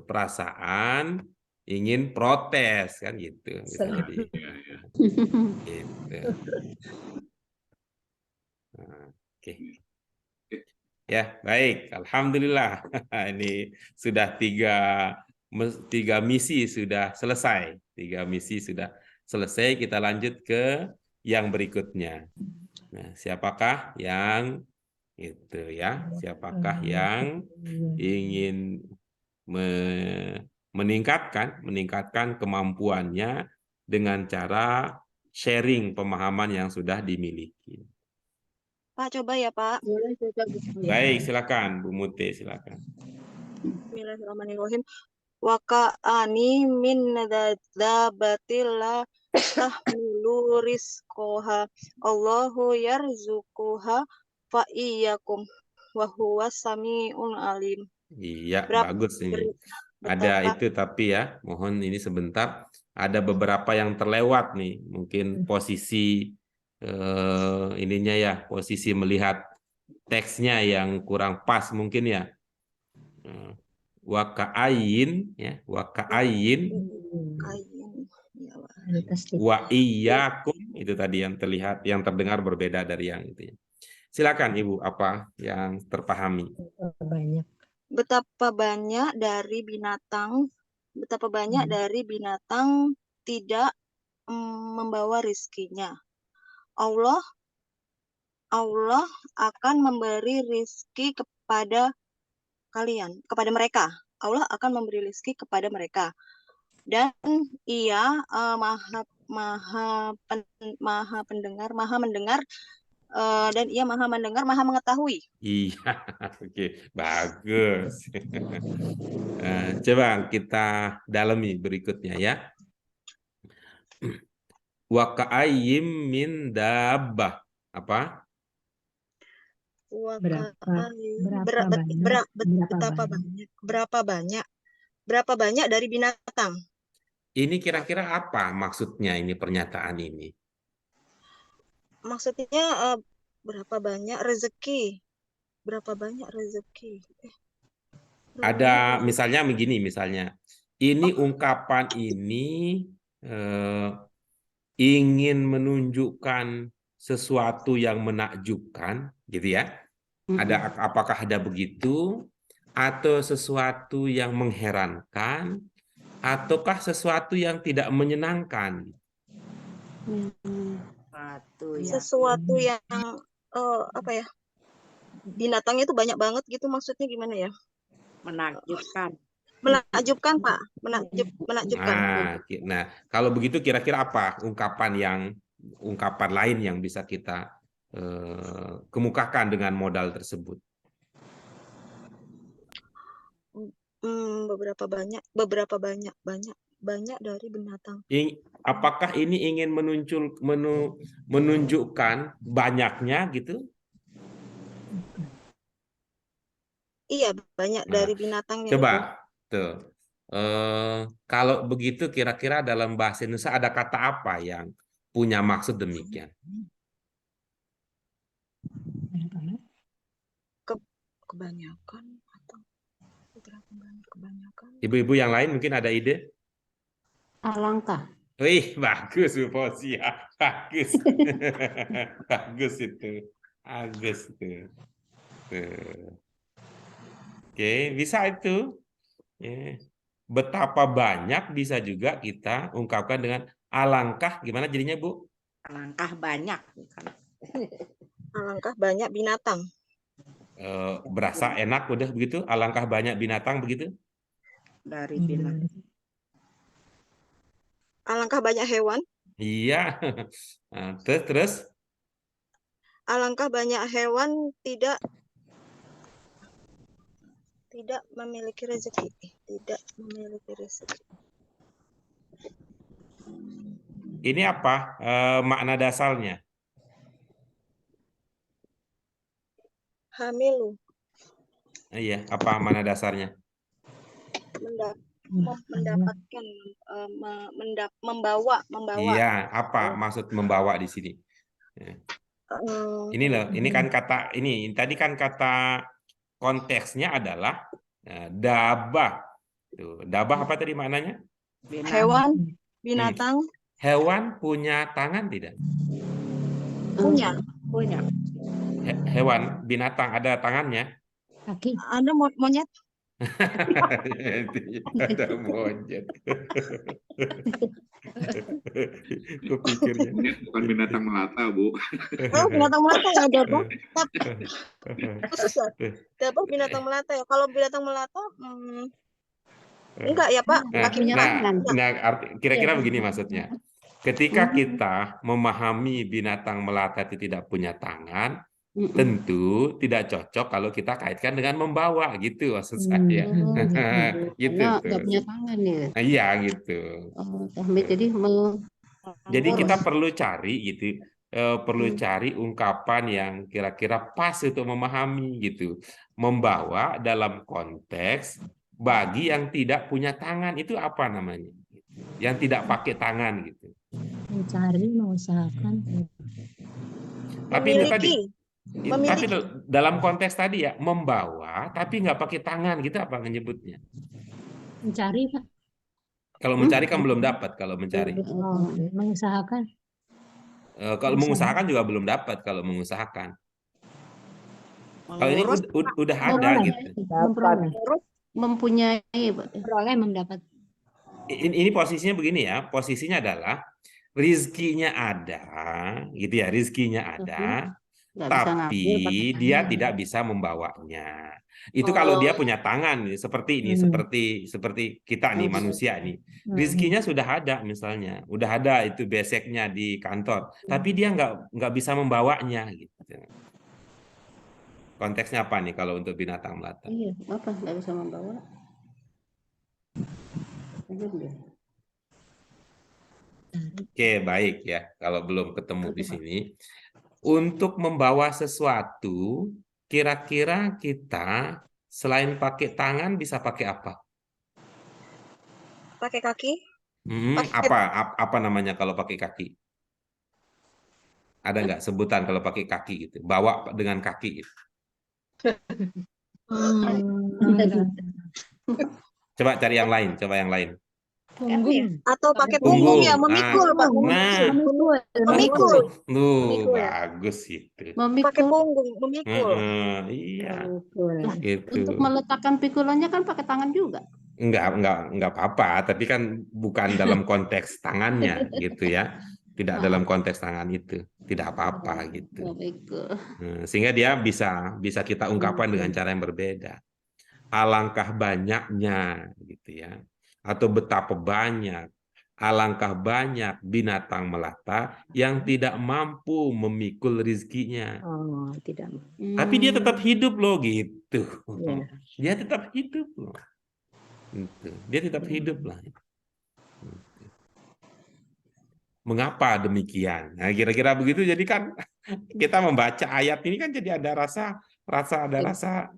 Perasaan ingin protes kan gitu. Jadi gitu. Oke. Ya, baik. Alhamdulillah. Ini sudah tiga misi sudah selesai. 3 misi sudah selesai. Kita lanjut ke yang berikutnya. Nah, siapakah yang itu ya? Siapakah yang ingin meningkatkan kemampuannya dengan cara sharing pemahaman yang sudah dimiliki? Pak, coba ya Pak. Baik, silakan Bu Muti, silakan. Bismillahirrahmanirrahim. wa ka'ani min dabbatil la tahmilu rizqaha Allahu yarzuquha fa iyyakum wa huwa sami'un alim. Iya, Berapa, bagus ini. Ada itu tapi ya, mohon ini sebentar. Ada beberapa yang terlewat nih. Mungkin posisi ininya ya, posisi melihat teksnya yang kurang pas mungkin ya. Waka'ayin ya, waka'ayin wa iyyakum itu tadi yang terlihat, yang terdengar berbeda dari yang itu. Silakan Ibu, apa yang terpahami? Banyak. Betapa banyak dari binatang tidak membawa rizkinya. Allah akan memberi rizki kepada kalian, kepada mereka. Allah akan memberi rizki kepada mereka. Dan Ia maha mendengar, dan Ia maha mendengar, maha mengetahui. Iya, oke, bagus. Coba kita dalami berikutnya ya. Wa ka'ayyim min dabbah. Apa? Berapa banyak dari binatang? Ini kira-kira apa maksudnya ini pernyataan ini? Maksudnya berapa banyak rezeki? Ada misalnya begini, misalnya ini ungkapan ini ingin menunjukkan sesuatu yang menakjubkan, gitu ya? Apakah ada begitu? Atau sesuatu yang mengherankan? Ataukah sesuatu yang tidak menyenangkan? Sesuatu yang apa ya? Binatangnya itu banyak banget gitu, maksudnya gimana ya? Menakjubkan. Menakjubkan, Pak. Menakjubkan. Nah, kalau begitu kira-kira apa ungkapan lain yang bisa kita kemukakan dengan modal tersebut? Beberapa banyak dari binatang. Apakah ini ingin menunjukkan banyaknya gitu? Iya, banyak dari binatangnya. Coba tuh. Kalau begitu kira-kira dalam bahasa Indonesia ada kata apa yang punya maksud demikian? Kebanyakan atau kebanyakan. Ibu-ibu yang lain mungkin ada ide? Alangkah. Wih, bagus Bu Fauziah. Bagus. Bagus itu. Bagus itu. Oke, bisa itu. Betapa banyak bisa juga kita ungkapkan dengan alangkah, gimana jadinya Bu? Alangkah banyak. Alangkah banyak binatang. Berasa enak udah begitu, alangkah banyak binatang begitu? Dari binatang. Alangkah banyak hewan. Iya. Terus? Alangkah banyak hewan tidak memiliki rezeki. Ini apa makna dasarnya? Hamilu. Iya, apa makna dasarnya? Mendapatkan, membawa. Iya, apa maksud membawa di sini? Ini loh, ini kan kata ini tadi kan kata konteksnya adalah dabah. Tuh, dabah apa tadi maknanya? Hewan, binatang. Hewan punya tangan tidak? Punya. Hewan, binatang ada tangannya? Kaki. Ada monyet. Ada monyet. Kupikirnya. Monyet bukan binatang melata, Bu. Oh, binatang melata ya, dabah. Dabah binatang melata ya. Kalau binatang melata, enggak ya Pak. Kira-kira begini maksudnya. Ketika kita memahami binatang melata itu tidak punya tangan, tentu tidak cocok kalau kita kaitkan dengan membawa gitu maksud saya. Gitu Karena tuh. nggak punya tangan ya. Iya gitu. Jadi Jadi membawa. kita perlu cari gitu, perlu cari ungkapan yang kira-kira pas untuk memahami gitu. Membawa dalam konteks bagi yang tidak punya tangan itu apa namanya? Yang tidak pakai tangan gitu. Mencari, mengusahakan. Tapi itu tadi, tapi Memiliki. dalam konteks tadi ya membawa tapi nggak pakai tangan gitu apa menyebutnya? Mencari, Pak. Kalau mencari kan belum dapat kalau mencari. Oh, mengusahakan. Kalau mengusahakan juga belum dapat kalau mengusahakan. Kalau ini Mengurus, udah ada Memperoleh. gitu. Memperoleh. Mempunyai. Memperoleh, mendapat. Ini posisinya begini ya, posisinya adalah rizkinya ada, gitu ya, rizkinya ada, Nggak bisa tapi ngambil pakai dia tangan. tidak bisa membawanya. Itu kalau dia punya tangan, seperti ini, seperti kita nih manusia nih, rizkinya sudah ada misalnya, udah ada itu beseknya di kantor, tapi dia nggak bisa membawanya, gitu. Konteksnya apa nih kalau untuk binatang melata? Iya, apa nggak bisa membawa? Oke, baik ya. Kalau belum ketemu di sini, untuk membawa sesuatu, kira-kira kita selain pakai tangan bisa pakai apa? Pakai kaki. Apa namanya kalau pakai kaki? Ada nggak sebutan kalau pakai kaki gitu? Bawa dengan kaki gitu. Coba cari yang lain, coba yang lain. Punggung. Atau pakai punggung ya, memikul, Pak. Memikul. Bagus itu. Pakai punggung, memikul. Iya. Lah, Gitu. untuk meletakkan pikulannya kan pakai tangan juga. Enggak apa-apa, tapi kan bukan dalam konteks tangannya gitu ya. Tidak dalam konteks tangan itu. Tidak apa-apa gitu. Sehingga dia bisa kita ungkapkan dengan cara yang berbeda. Alangkah banyaknya gitu ya. Atau betapa banyak, alangkah banyak binatang melata yang tidak mampu memikul rizkinya. Oh, tidak. Tapi dia tetap hidup loh gitu. Dia tetap hidup loh. Dia tetap hidup lah. Mengapa demikian? Nah, kira-kira begitu. Jadi kan kita membaca ayat ini kan jadi ada rasa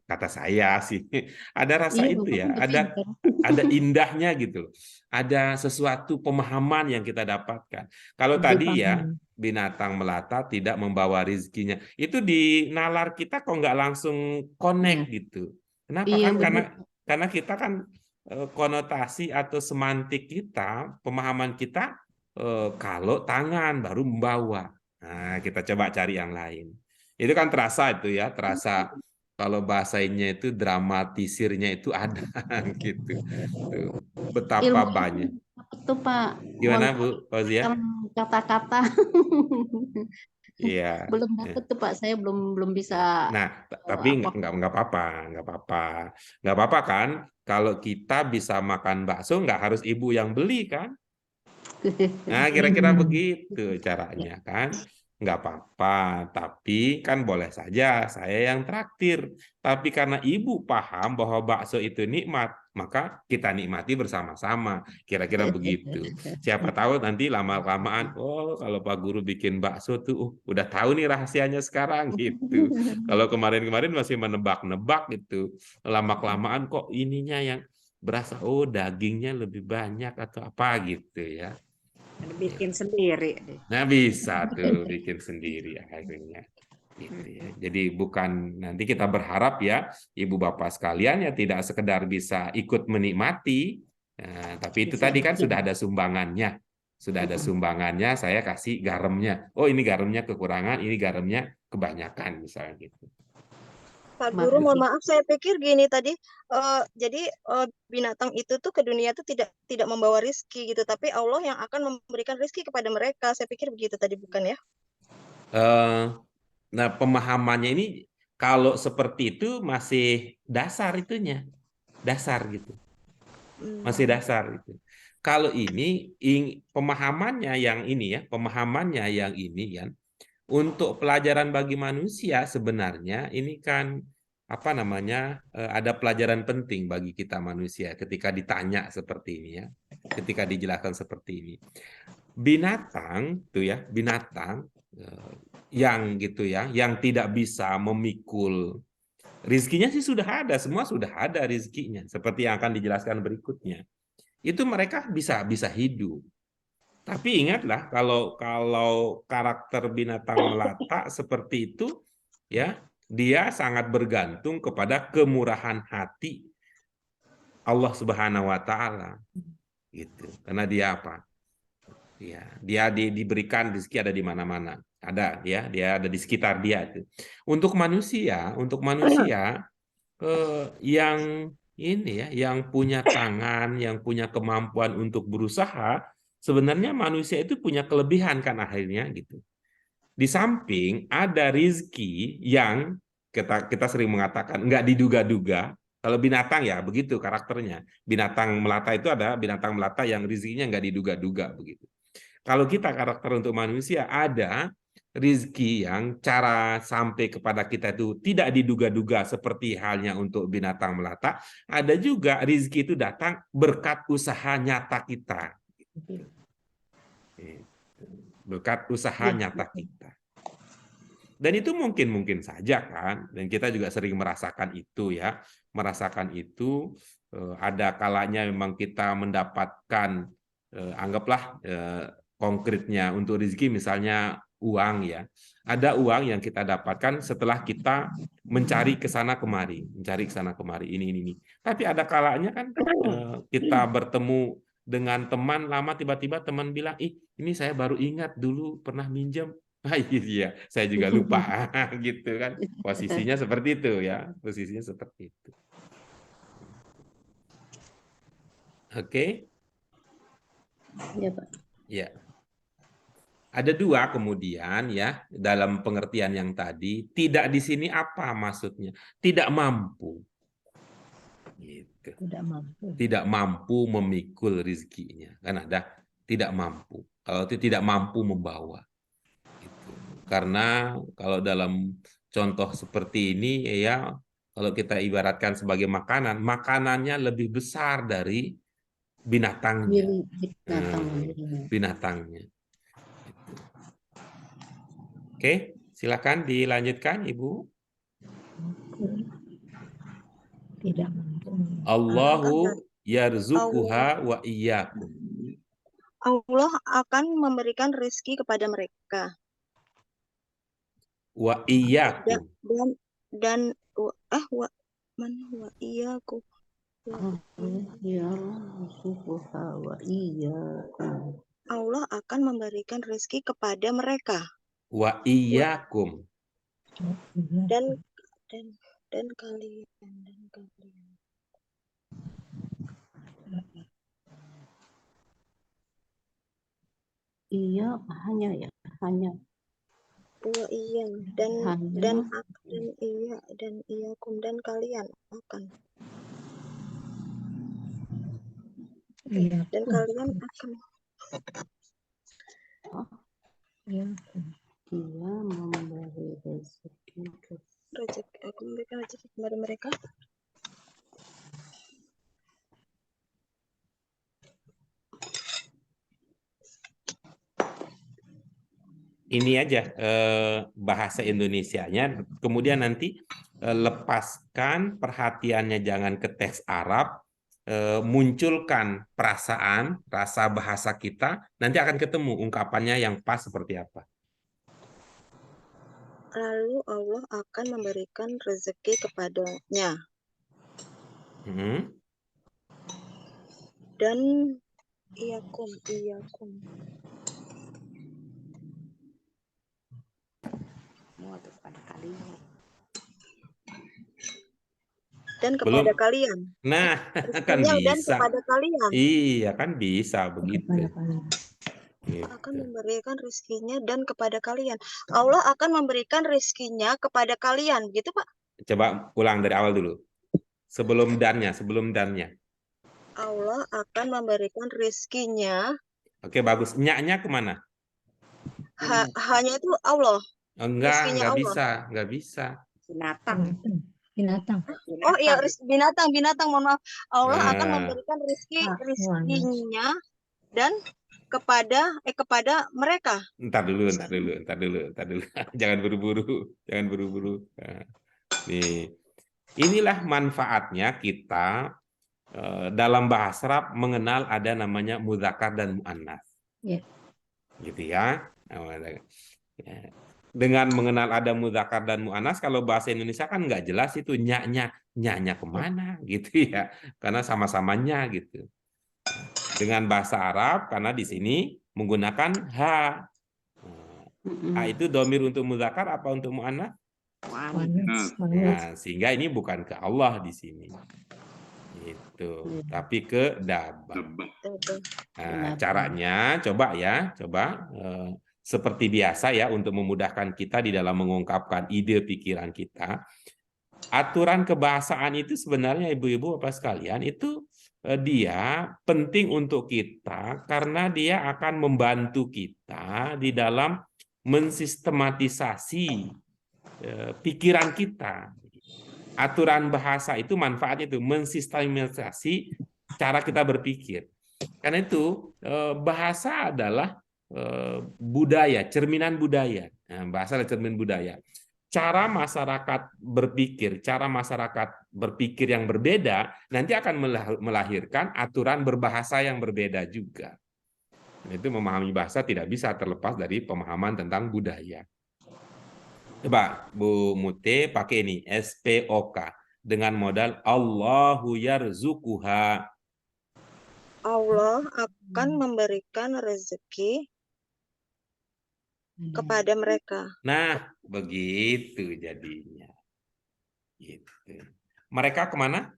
kata saya sih, ada rasa itu ya, ada indahnya gitu loh. Ada sesuatu pemahaman yang kita dapatkan. Kalau tadi ya binatang melata tidak membawa rizkinya, itu di nalar kita kok nggak langsung connect gitu. Kenapa? Karena kita kan konotasi atau semantik kita, pemahaman kita kalau tangan baru membawa. Nah, kita coba cari yang lain. Itu kan terasa itu ya, terasa kalau bahasanya itu dramatisirnya itu ada gitu. Tuh, betapa banyak. Itu Pak. Gimana Bu Fauzia? Kata-kata. Iya. Belum dapat tuh Pak, saya belum bisa. Nah, tapi nggak apa-apa kan? Kalau kita bisa makan bakso, nggak harus ibu yang beli kan? Nah, kira-kira begitu caranya kan? Nggak apa-apa, tapi kan boleh saja saya yang traktir. Tapi karena ibu paham bahwa bakso itu nikmat, maka kita nikmati bersama-sama. Kira-kira begitu. Siapa tahu nanti lama-lamaan, oh kalau Pak Guru bikin bakso tuh, udah tahu nih rahasianya sekarang gitu. Kalau kemarin-kemarin masih menebak-nebak gitu. Lama-kelamaan kok ininya yang berasa, oh dagingnya lebih banyak atau apa gitu ya. Bikin sendiri. Nah bisa tuh bikin sendiri akhirnya. Gitu ya. Jadi bukan nanti kita berharap ya ibu bapak sekalian ya tidak sekedar bisa ikut menikmati, tapi itu tadi kan sudah ada sumbangannya. Sudah ada sumbangannya, saya kasih garamnya. Oh ini garamnya kekurangan, ini garamnya kebanyakan misalnya gitu. Pak Guru, mohon maaf, saya pikir gini tadi, jadi binatang itu tuh ke dunia tuh tidak membawa rizki gitu, tapi Allah yang akan memberikan rizki kepada mereka. Saya pikir begitu tadi, bukan ya? Nah, pemahamannya ini kalau seperti itu masih dasar itunya, dasar gitu, masih dasar gitu. Kalau ini pemahamannya yang ini ya, pemahamannya yang ini kan Untuk pelajaran bagi manusia sebenarnya ini kan apa namanya, ada pelajaran penting bagi kita manusia ketika ditanya seperti ini ya, ketika dijelaskan seperti ini. Binatang tuh ya, binatang yang gitu ya, yang tidak bisa memikul rizkinya sih sudah ada, semua sudah ada rizkinya seperti yang akan dijelaskan berikutnya. Itu mereka bisa hidup. Tapi ingatlah kalau karakter binatang melata seperti itu ya, dia sangat bergantung kepada kemurahan hati Allah Subhanahu wa taala. Gitu. Karena dia apa? Ya, dia diberikan rezeki ada di mana-mana. Ada ya, dia ada di sekitar dia itu. Untuk manusia yang ini ya, yang punya tangan, yang punya kemampuan untuk berusaha, sebenarnya manusia itu punya kelebihan kan akhirnya gitu. Di samping ada rizki yang kita sering mengatakan nggak diduga-duga. Kalau binatang ya begitu karakternya. Binatang melata itu ada binatang melata yang rizkinya nggak diduga-duga begitu. Kalau kita karakter untuk manusia ada rizki yang cara sampai kepada kita itu tidak diduga-duga seperti halnya untuk binatang melata. Ada juga rizki itu datang berkat usaha nyata kita. Berkat usaha nyata kita. Dan itu mungkin saja kan, dan kita juga sering merasakan itu ya, merasakan itu. Ada kalanya memang kita mendapatkan anggaplah konkretnya untuk rezeki misalnya uang ya. Ada uang yang kita dapatkan setelah kita mencari ke sana kemari, ini. Tapi ada kalanya kan kita bertemu dengan teman lama, tiba-tiba teman bilang, ini saya baru ingat dulu pernah minjem. Iya, saya juga lupa gitu kan. Posisinya seperti itu ya, posisinya seperti itu. Oke? Ya, Pak. Ya. Ada dua kemudian ya, dalam pengertian yang tadi, tidak di sini apa maksudnya? Tidak mampu. Gitu. Tidak mampu memikul rezekinya. Kan ada tidak mampu. Kalau itu tidak mampu membawa. Gitu. Karena kalau dalam contoh seperti ini ya, kalau kita ibaratkan sebagai makanan, makanannya lebih besar dari binatangnya. Binatangnya. Oke, silakan dilanjutkan, Ibu. Tidak mampu. Allahu yarzuquha wa iyyakum. Allah akan memberikan rezeki kepada mereka. Wa iyyakum. Dan mana wa iyyakum. Allah akan memberikan rezeki kepada mereka. Wa iyyakum. Dan kalian. Iya, hanya. Wa iya dan iya dan iyakum dan kalian akan. Dan kalian akan. Dia memberi rezeki Aku memberikan rezeki kepada mereka. Ini aja bahasa Indonesianya, kemudian nanti lepaskan perhatiannya jangan ke teks Arab, munculkan perasaan, rasa bahasa kita, nanti akan ketemu ungkapannya yang pas seperti apa. Lalu Allah akan memberikan rezeki kepadanya. Dan iyakum. Dan kepada kalian. Nah, kan bisa. Dan kepada kalian. Iya, kan bisa begitu. Akan memberikan rezekinya dan kepada kalian. Allah akan memberikan rezekinya kepada kalian, gitu Pak? Coba ulang dari awal dulu. Sebelum dannya. Allah akan memberikan rezekinya. Oke, bagus. Nya kemana? Hanya itu Allah. Rizkinya Enggak Allah. bisa, enggak bisa. Binatang. Binatang. Oh iya, Binatang. binatang, mohon maaf. Allah akan Nah, memberikan Mu'anas. rizkinya dan kepada mereka. ntar dulu. Jangan buru-buru, Nah, nih, inilah manfaatnya kita dalam bahasa Arab mengenal ada namanya muzakkar dan muannats. Ya. Gitu ya. Dengan mengenal ada muzakkar dan muannats, kalau bahasa Indonesia kan nggak jelas itu nyanya kemana gitu ya, karena sama-samanya gitu. Dengan bahasa Arab, karena di sini menggunakan ha. Ha itu domir untuk muzakkar apa untuk muannats? Mu'anas. Nah, sehingga ini bukan ke Allah di sini. Itu, tapi ke dabbah. Nah, caranya coba seperti biasa ya, untuk memudahkan kita di dalam mengungkapkan ide pikiran kita. Aturan kebahasaan itu sebenarnya ibu-ibu Bapak sekalian itu dia penting untuk kita karena dia akan membantu kita di dalam mensistematisasi pikiran kita. Aturan bahasa itu manfaatnya itu mensistematisasi cara kita berpikir. Karena itu bahasa adalah budaya, cerminan budaya. Nah, bahasa adalah cermin budaya. Cara masyarakat berpikir yang berbeda nanti akan melahirkan aturan berbahasa yang berbeda juga. Dan itu memahami bahasa tidak bisa terlepas dari pemahaman tentang budaya. Coba Bu Mute pakai ini SPOK dengan modal Allahu yarzuquha. Allah akan memberikan rezeki kepada mereka. Nah, begitu jadinya. Gitu. Mereka kemana?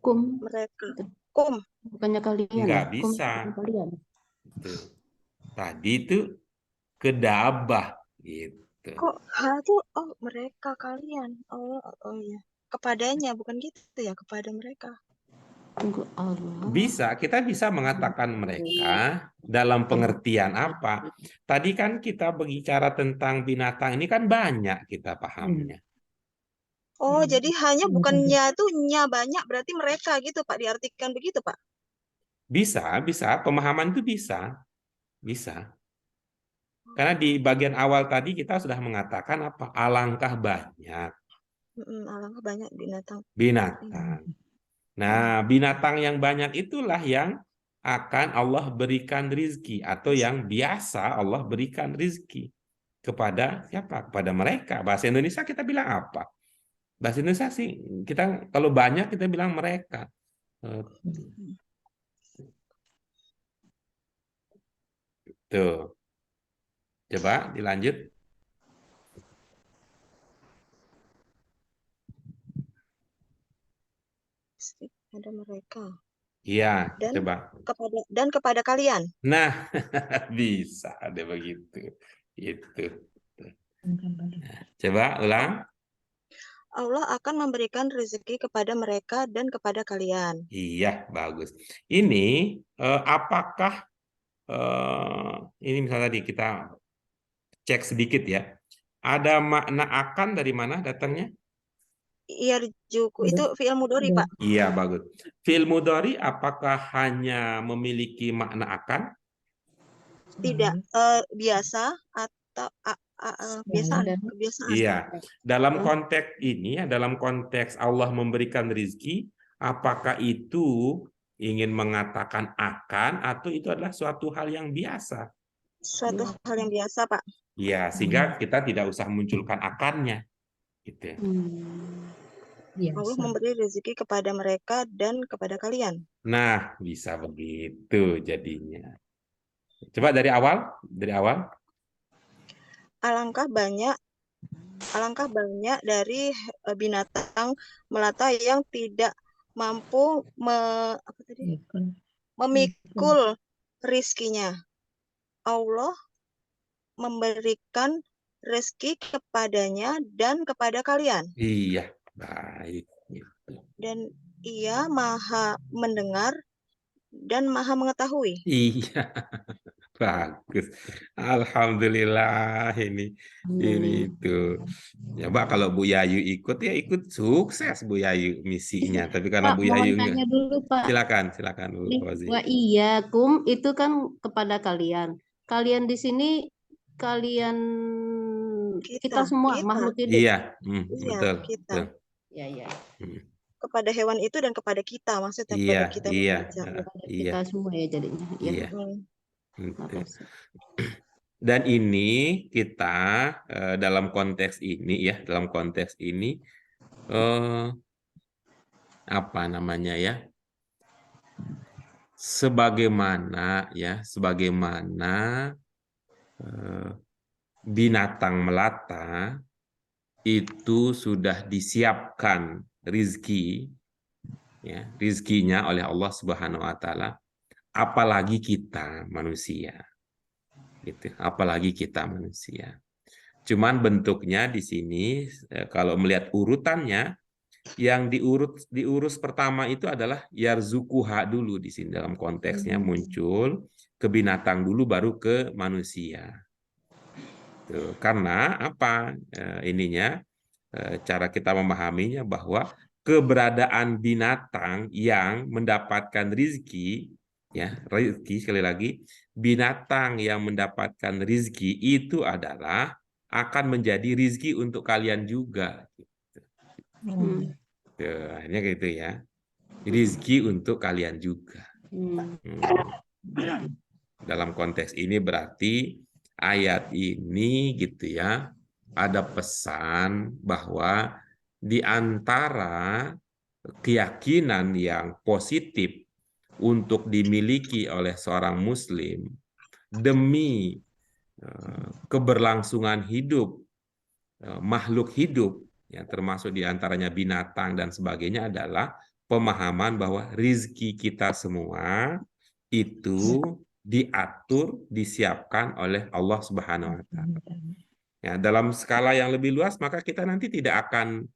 Mereka. Kum. Bukannya kalian. Nggak Kum bisa. kalian. Gitu. Tadi itu ke dabbah. Gitu. Kok ha tuh mereka kalian. Oh iya. Kepadanya bukan gitu ya, kepada mereka. Tunggu Allah. Kita bisa mengatakan mereka dalam pengertian apa? Tadi kan kita berbicara tentang binatang, ini kan banyak kita pahamnya. Oh, jadi hanya bukannya tuh nya banyak, berarti mereka gitu Pak, diartikan begitu Pak? Bisa, pemahaman itu bisa. Karena di bagian awal tadi kita sudah mengatakan apa? Alangkah banyak. Alangkah banyak binatang. Nah, binatang yang banyak itulah yang akan Allah berikan rizki, atau yang biasa Allah berikan rizki kepada siapa? Kepada mereka. Bahasa Indonesia kita bilang apa? Bahasa Indonesia sih kita kalau banyak kita bilang mereka. Tuh. Coba dilanjut. Ada mereka. Iya, dan coba. Kepada kalian. Nah, bisa ada begitu. Itu. Coba ulang. Allah akan memberikan rezeki kepada mereka dan kepada kalian. Iya, bagus. Ini apakah ini misalnya tadi kita cek sedikit ya. Ada makna akan dari mana datangnya? Yarjuku itu fi'il mudhari, Pak. Iya, bagus. Fi'il mudhari apakah hanya memiliki makna akan? Tidak, biasa atau kebiasaan. Iya. Dalam konteks ini, dalam konteks Allah memberikan rizki, apakah itu ingin mengatakan akan atau itu adalah suatu hal yang biasa? Suatu hal yang biasa, Pak. Iya, sehingga kita tidak usah munculkan akannya. Gitu. Allah memberi rezeki kepada mereka dan kepada kalian. Nah, bisa begitu jadinya. Coba dari awal. Alangkah banyak dari binatang melata yang tidak mampu memikul rizkinya. Allah memberikan rezeki kepadanya dan kepada kalian. Iya, baik. Dan Ia Maha mendengar dan Maha mengetahui. Iya. Bagus. Alhamdulillah ini itu. Ya Mbak, kalau Bu Yayu ikut ya ikut sukses Bu Yayu misinya. Tapi karena Pak, Bu mohon Yayu tanya dulu, Pak. silakan Bu Fauzi. Wa iyyakum itu kan kepada kalian. Kalian di sini kalian kita semua makhluk hidup. Iya, Iya, betul. kita. Betul. Ya. Kepada hewan itu dan kepada kita, maksudnya Iya, kepada kita iya, manusia. iya, Kita semua ya jadinya. Ya. iya. Gitu. Makasih. Dan ini kita dalam konteks ini apa namanya ya? Sebagaimana binatang melata itu sudah disiapkan rizkinya oleh Allah Subhanahu wa taala, apalagi kita manusia. Gitu. Apalagi kita manusia. Cuman bentuknya di sini kalau melihat urutannya, yang diurus pertama itu adalah yarzukuha dulu di sini, dalam konteksnya muncul ke binatang dulu baru ke manusia. Tuh, karena apa cara kita memahaminya bahwa keberadaan binatang yang mendapatkan rizki, sekali lagi, binatang yang mendapatkan rizki itu adalah akan menjadi rizki untuk kalian juga. Akhirnya gitu ya, rizki untuk kalian juga. Dalam konteks ini berarti ayat ini gitu ya, ada pesan bahwa di antara keyakinan yang positif untuk dimiliki oleh seorang muslim demi keberlangsungan hidup makhluk hidup, ya termasuk diantaranya binatang dan sebagainya, adalah pemahaman bahwa rizki kita semua itu diatur, disiapkan oleh Allah Subhanahu wa taala. Ya, dalam skala yang lebih luas maka kita nanti tidak akan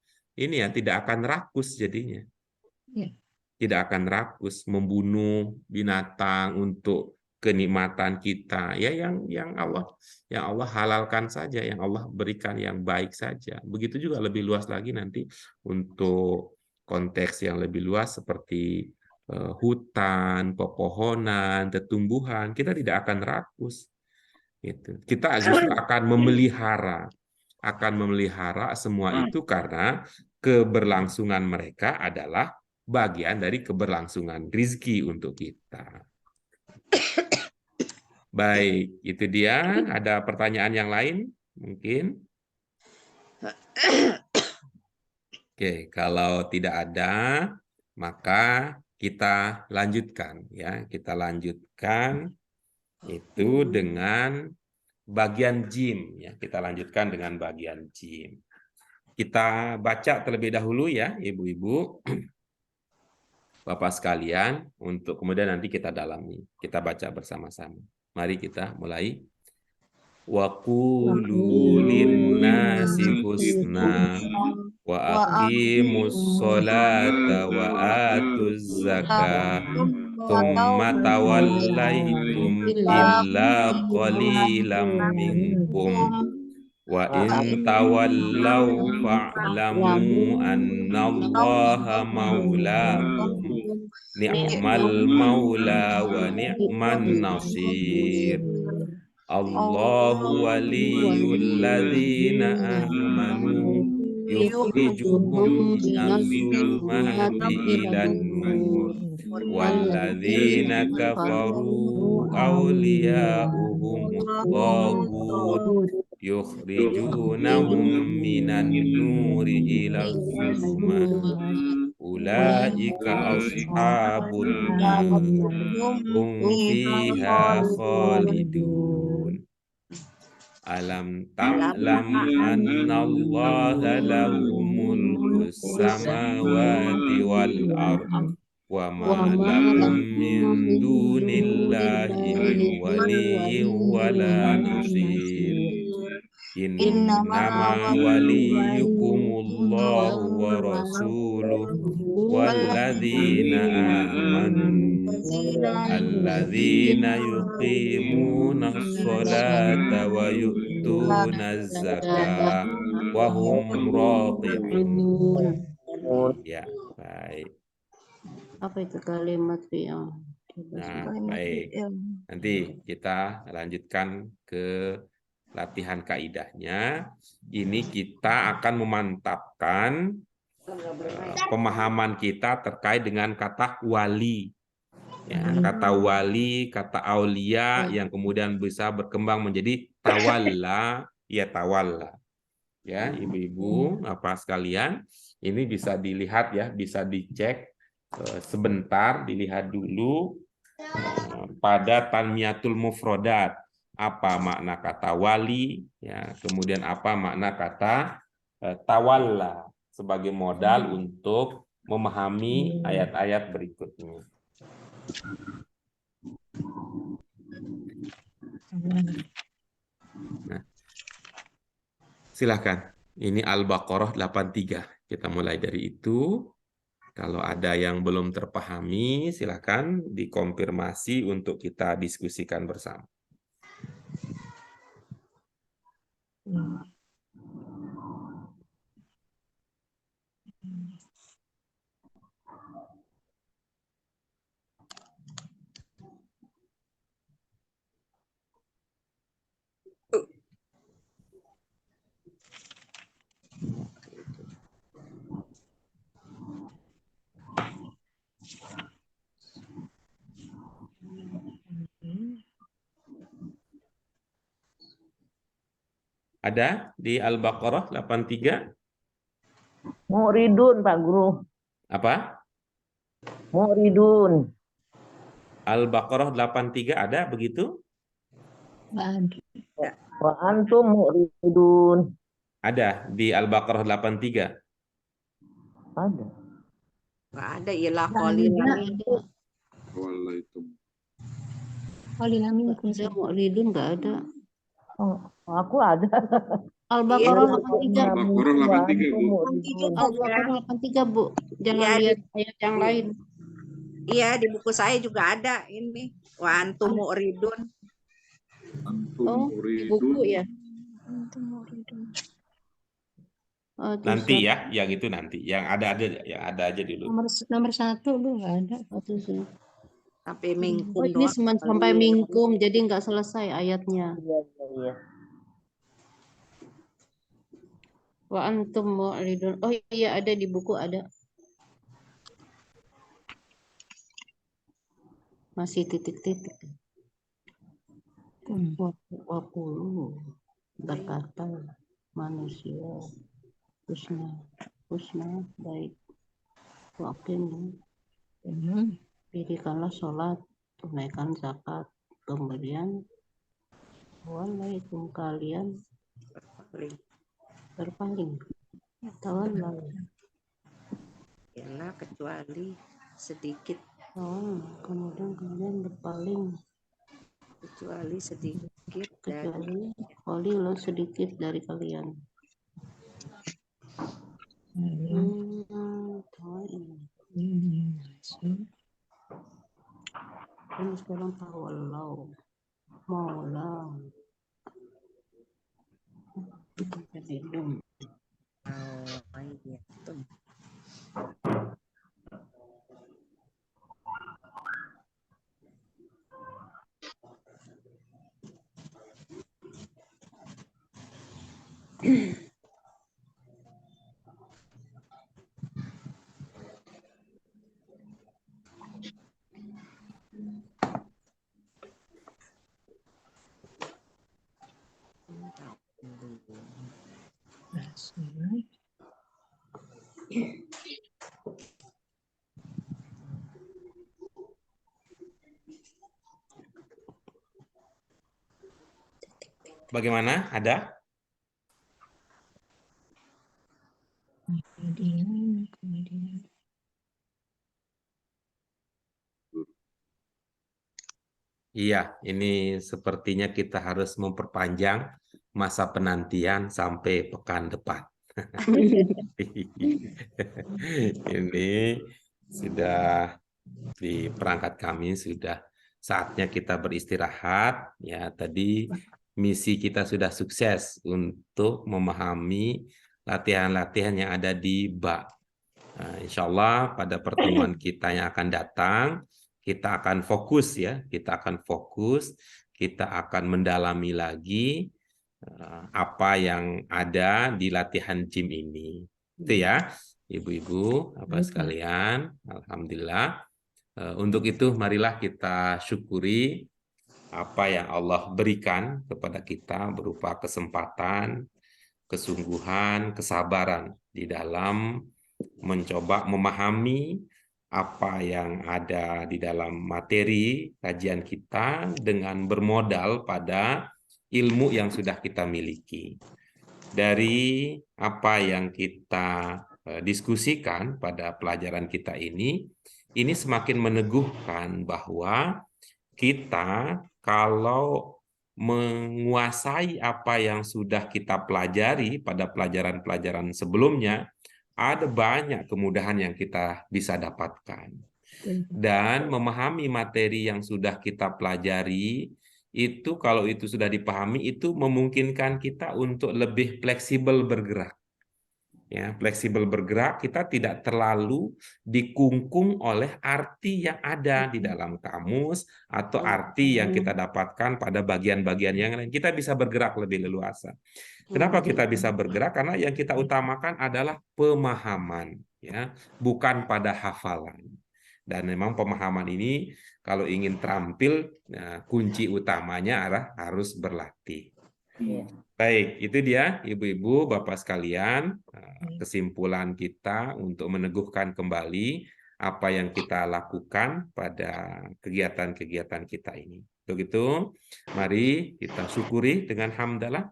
rakus jadinya. Tidak akan rakus membunuh binatang untuk kenikmatan kita, ya yang Allah halalkan saja, yang Allah berikan yang baik saja. Begitu juga lebih luas lagi nanti untuk konteks yang lebih luas seperti hutan, pepohonan, tumbuhan, kita tidak akan rakus. Gitu. Kita justru akan memelihara semua itu karena keberlangsungan mereka adalah bagian dari keberlangsungan rizki untuk kita. Baik, itu dia. Ada pertanyaan yang lain mungkin? Oke, kalau tidak ada, maka kita lanjutkan ya. Kita lanjutkan itu dengan bagian jim ya. Kita lanjutkan dengan bagian jim. Kita baca terlebih dahulu ya, Ibu-ibu, Bapak sekalian, untuk kemudian nanti kita dalami. Kita baca bersama-sama. Mari kita mulai. Wa qulu linnasi husna wa aqimus sholata wa atuz zakah thumma tawallaitum illa qalilam minkum wa in tawallaw fa'lamu annallaha maulakum ni'mal maula wa ni'man nasir. Allahu waliyul ladzina amanu yukhrijuhum minaz zulumati ilan nur walladzina kafaru awliya'uhumut taghut yukhrijunahum minan nuri ilaz zulumat ulaika ashabun nar hum fiha khalidun. Alam ta'lam annallaha lahu mulkus samawati wal ard wa ma lakum min dunillahi min waliyyin wala nasir. Innama waliyukumullahu wa rasuluhu walladzina amanu alladzina yuqimuna sholata wa yu'tuna zakah wa hum raqi'un. Ya, baik. Apa itu kalimat fi'il? Nah, baik. Nanti kita lanjutkan ke latihan kaidahnya. Ini kita akan memantapkan pemahaman kita terkait dengan kata wali. Ya, kata wali, kata aulia yang kemudian bisa berkembang menjadi tawalla, ya tawalla. Ya, ibu-ibu apa sekalian, ini bisa dilihat ya, bisa dicek sebentar, dilihat dulu pada tanmiyatul mufrodat, apa makna kata wali, ya, kemudian apa makna kata tawalla sebagai modal untuk memahami ayat-ayat berikutnya. Nah, silakan. Ini Al-Baqarah 83. Kita mulai dari itu. Kalau ada yang belum terpahami, silakan dikonfirmasi untuk kita diskusikan bersama. Ada di Al-Baqarah 83? Muridun, Pak Guru. Apa? Muridun. Al-Baqarah 83 ada begitu? Wa antum muridun. Ada di Al-Baqarah 83? Ada. Nggak ada ilah qalilan. Ada mu'ridun nggak ada. Oh, aku ada. Al-Baqarah Iya. 83. Al-Baqarah 83, Bu. Al-Baqarah 83, Bu. Jangan Iya, lihat ayat yang lain. Iya, di buku saya juga ada ini. Wa antum mu'ridun. Oh, di buku ya. Oh, itu Nanti siapa? ya, yang itu nanti. Yang ada aja dulu. Nomor 1 lu nggak ada. Itu sih. Sampai mingkum Oh, ini doang. sampai mingkum, jadi nggak selesai ayatnya. Iya. Wa antum mu'ridun. Oh iya, ada di buku, ada. Masih titik-titik. 20 berkata manusia husna baik. Waqim, dirikanlah sholat, tunaikan zakat, kemudian waalaikum kalian berpaling. Tawalla. Ya, kecuali sedikit. Oh, kemudian kalian berpaling. Kecuali sedikit Kecuali qalilun, sedikit dari kalian. Ini sekarang tawallau maulah jadi dum. Bagaimana? Ada? Iya, ini sepertinya kita harus memperpanjang masa penantian sampai pekan depan. Ini sudah di perangkat kami sudah saatnya kita beristirahat. Ya, tadi misi kita sudah sukses untuk memahami latihan-latihan yang ada di BA. Nah, insya Allah pada pertemuan kita yang akan datang, kita akan fokus ya, kita akan mendalami lagi apa yang ada di latihan gym ini. Itu ya, ibu-ibu, Bapak sekalian, alhamdulillah. Untuk itu marilah kita syukuri apa yang Allah berikan kepada kita berupa kesempatan, kesungguhan, kesabaran di dalam mencoba memahami apa yang ada di dalam materi kajian kita dengan bermodal pada ilmu yang sudah kita miliki. Dari apa yang kita diskusikan pada pelajaran kita ini semakin meneguhkan bahwa kita kalau menguasai apa yang sudah kita pelajari pada pelajaran-pelajaran sebelumnya, ada banyak kemudahan yang kita bisa dapatkan. Dan memahami materi yang sudah kita pelajari, itu kalau itu sudah dipahami, itu memungkinkan kita untuk lebih fleksibel bergerak. Ya, fleksibel bergerak, kita tidak terlalu dikungkung oleh arti yang ada di dalam kamus atau arti yang kita dapatkan pada bagian-bagian yang lain. Kita bisa bergerak lebih leluasa. Kenapa kita bisa bergerak? Karena yang kita utamakan adalah pemahaman, ya, bukan pada hafalan. Dan memang pemahaman ini kalau ingin terampil, nah, kunci utamanya adalah harus berlatih. Baik, itu dia ibu-ibu, bapak sekalian, kesimpulan kita untuk meneguhkan kembali apa yang kita lakukan pada kegiatan-kegiatan kita ini. Untuk itu, mari kita syukuri dengan hamdalah.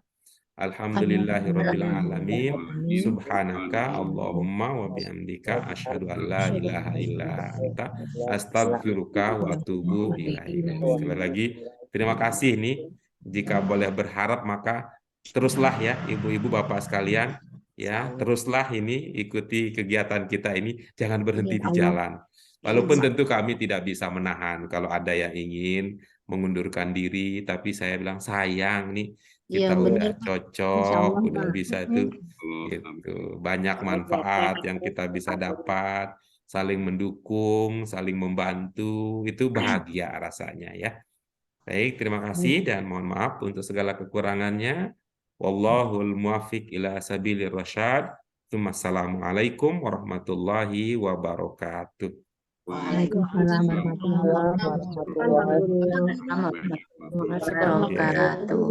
Alhamdulillahirabbil alamin. Subhanaka Allahumma wa bihamdika asyhadu an la ilaha illa anta astaghfiruka wa atubu ilaik. Sekali lagi terima kasih nih. Jika boleh berharap maka teruslah ya ibu-ibu bapak sekalian, ya teruslah ini ikuti kegiatan kita ini, jangan berhenti di jalan. Walaupun tentu kami tidak bisa menahan kalau ada yang ingin mengundurkan diri, tapi saya bilang sayang nih kita udah cocok, udah bisa itu, gitu. Banyak manfaat yang kita bisa dapat, saling mendukung, saling membantu, itu bahagia rasanya ya. Baik, terima kasih dan mohon maaf untuk segala kekurangannya. Wallahul muwaffiq ila sabilir rasyad. Wassalamualaikum warahmatullahi wabarakatuh. Waalaikumsalam warahmatullahi wabarakatuh. Terima kasih. wabarakatuh.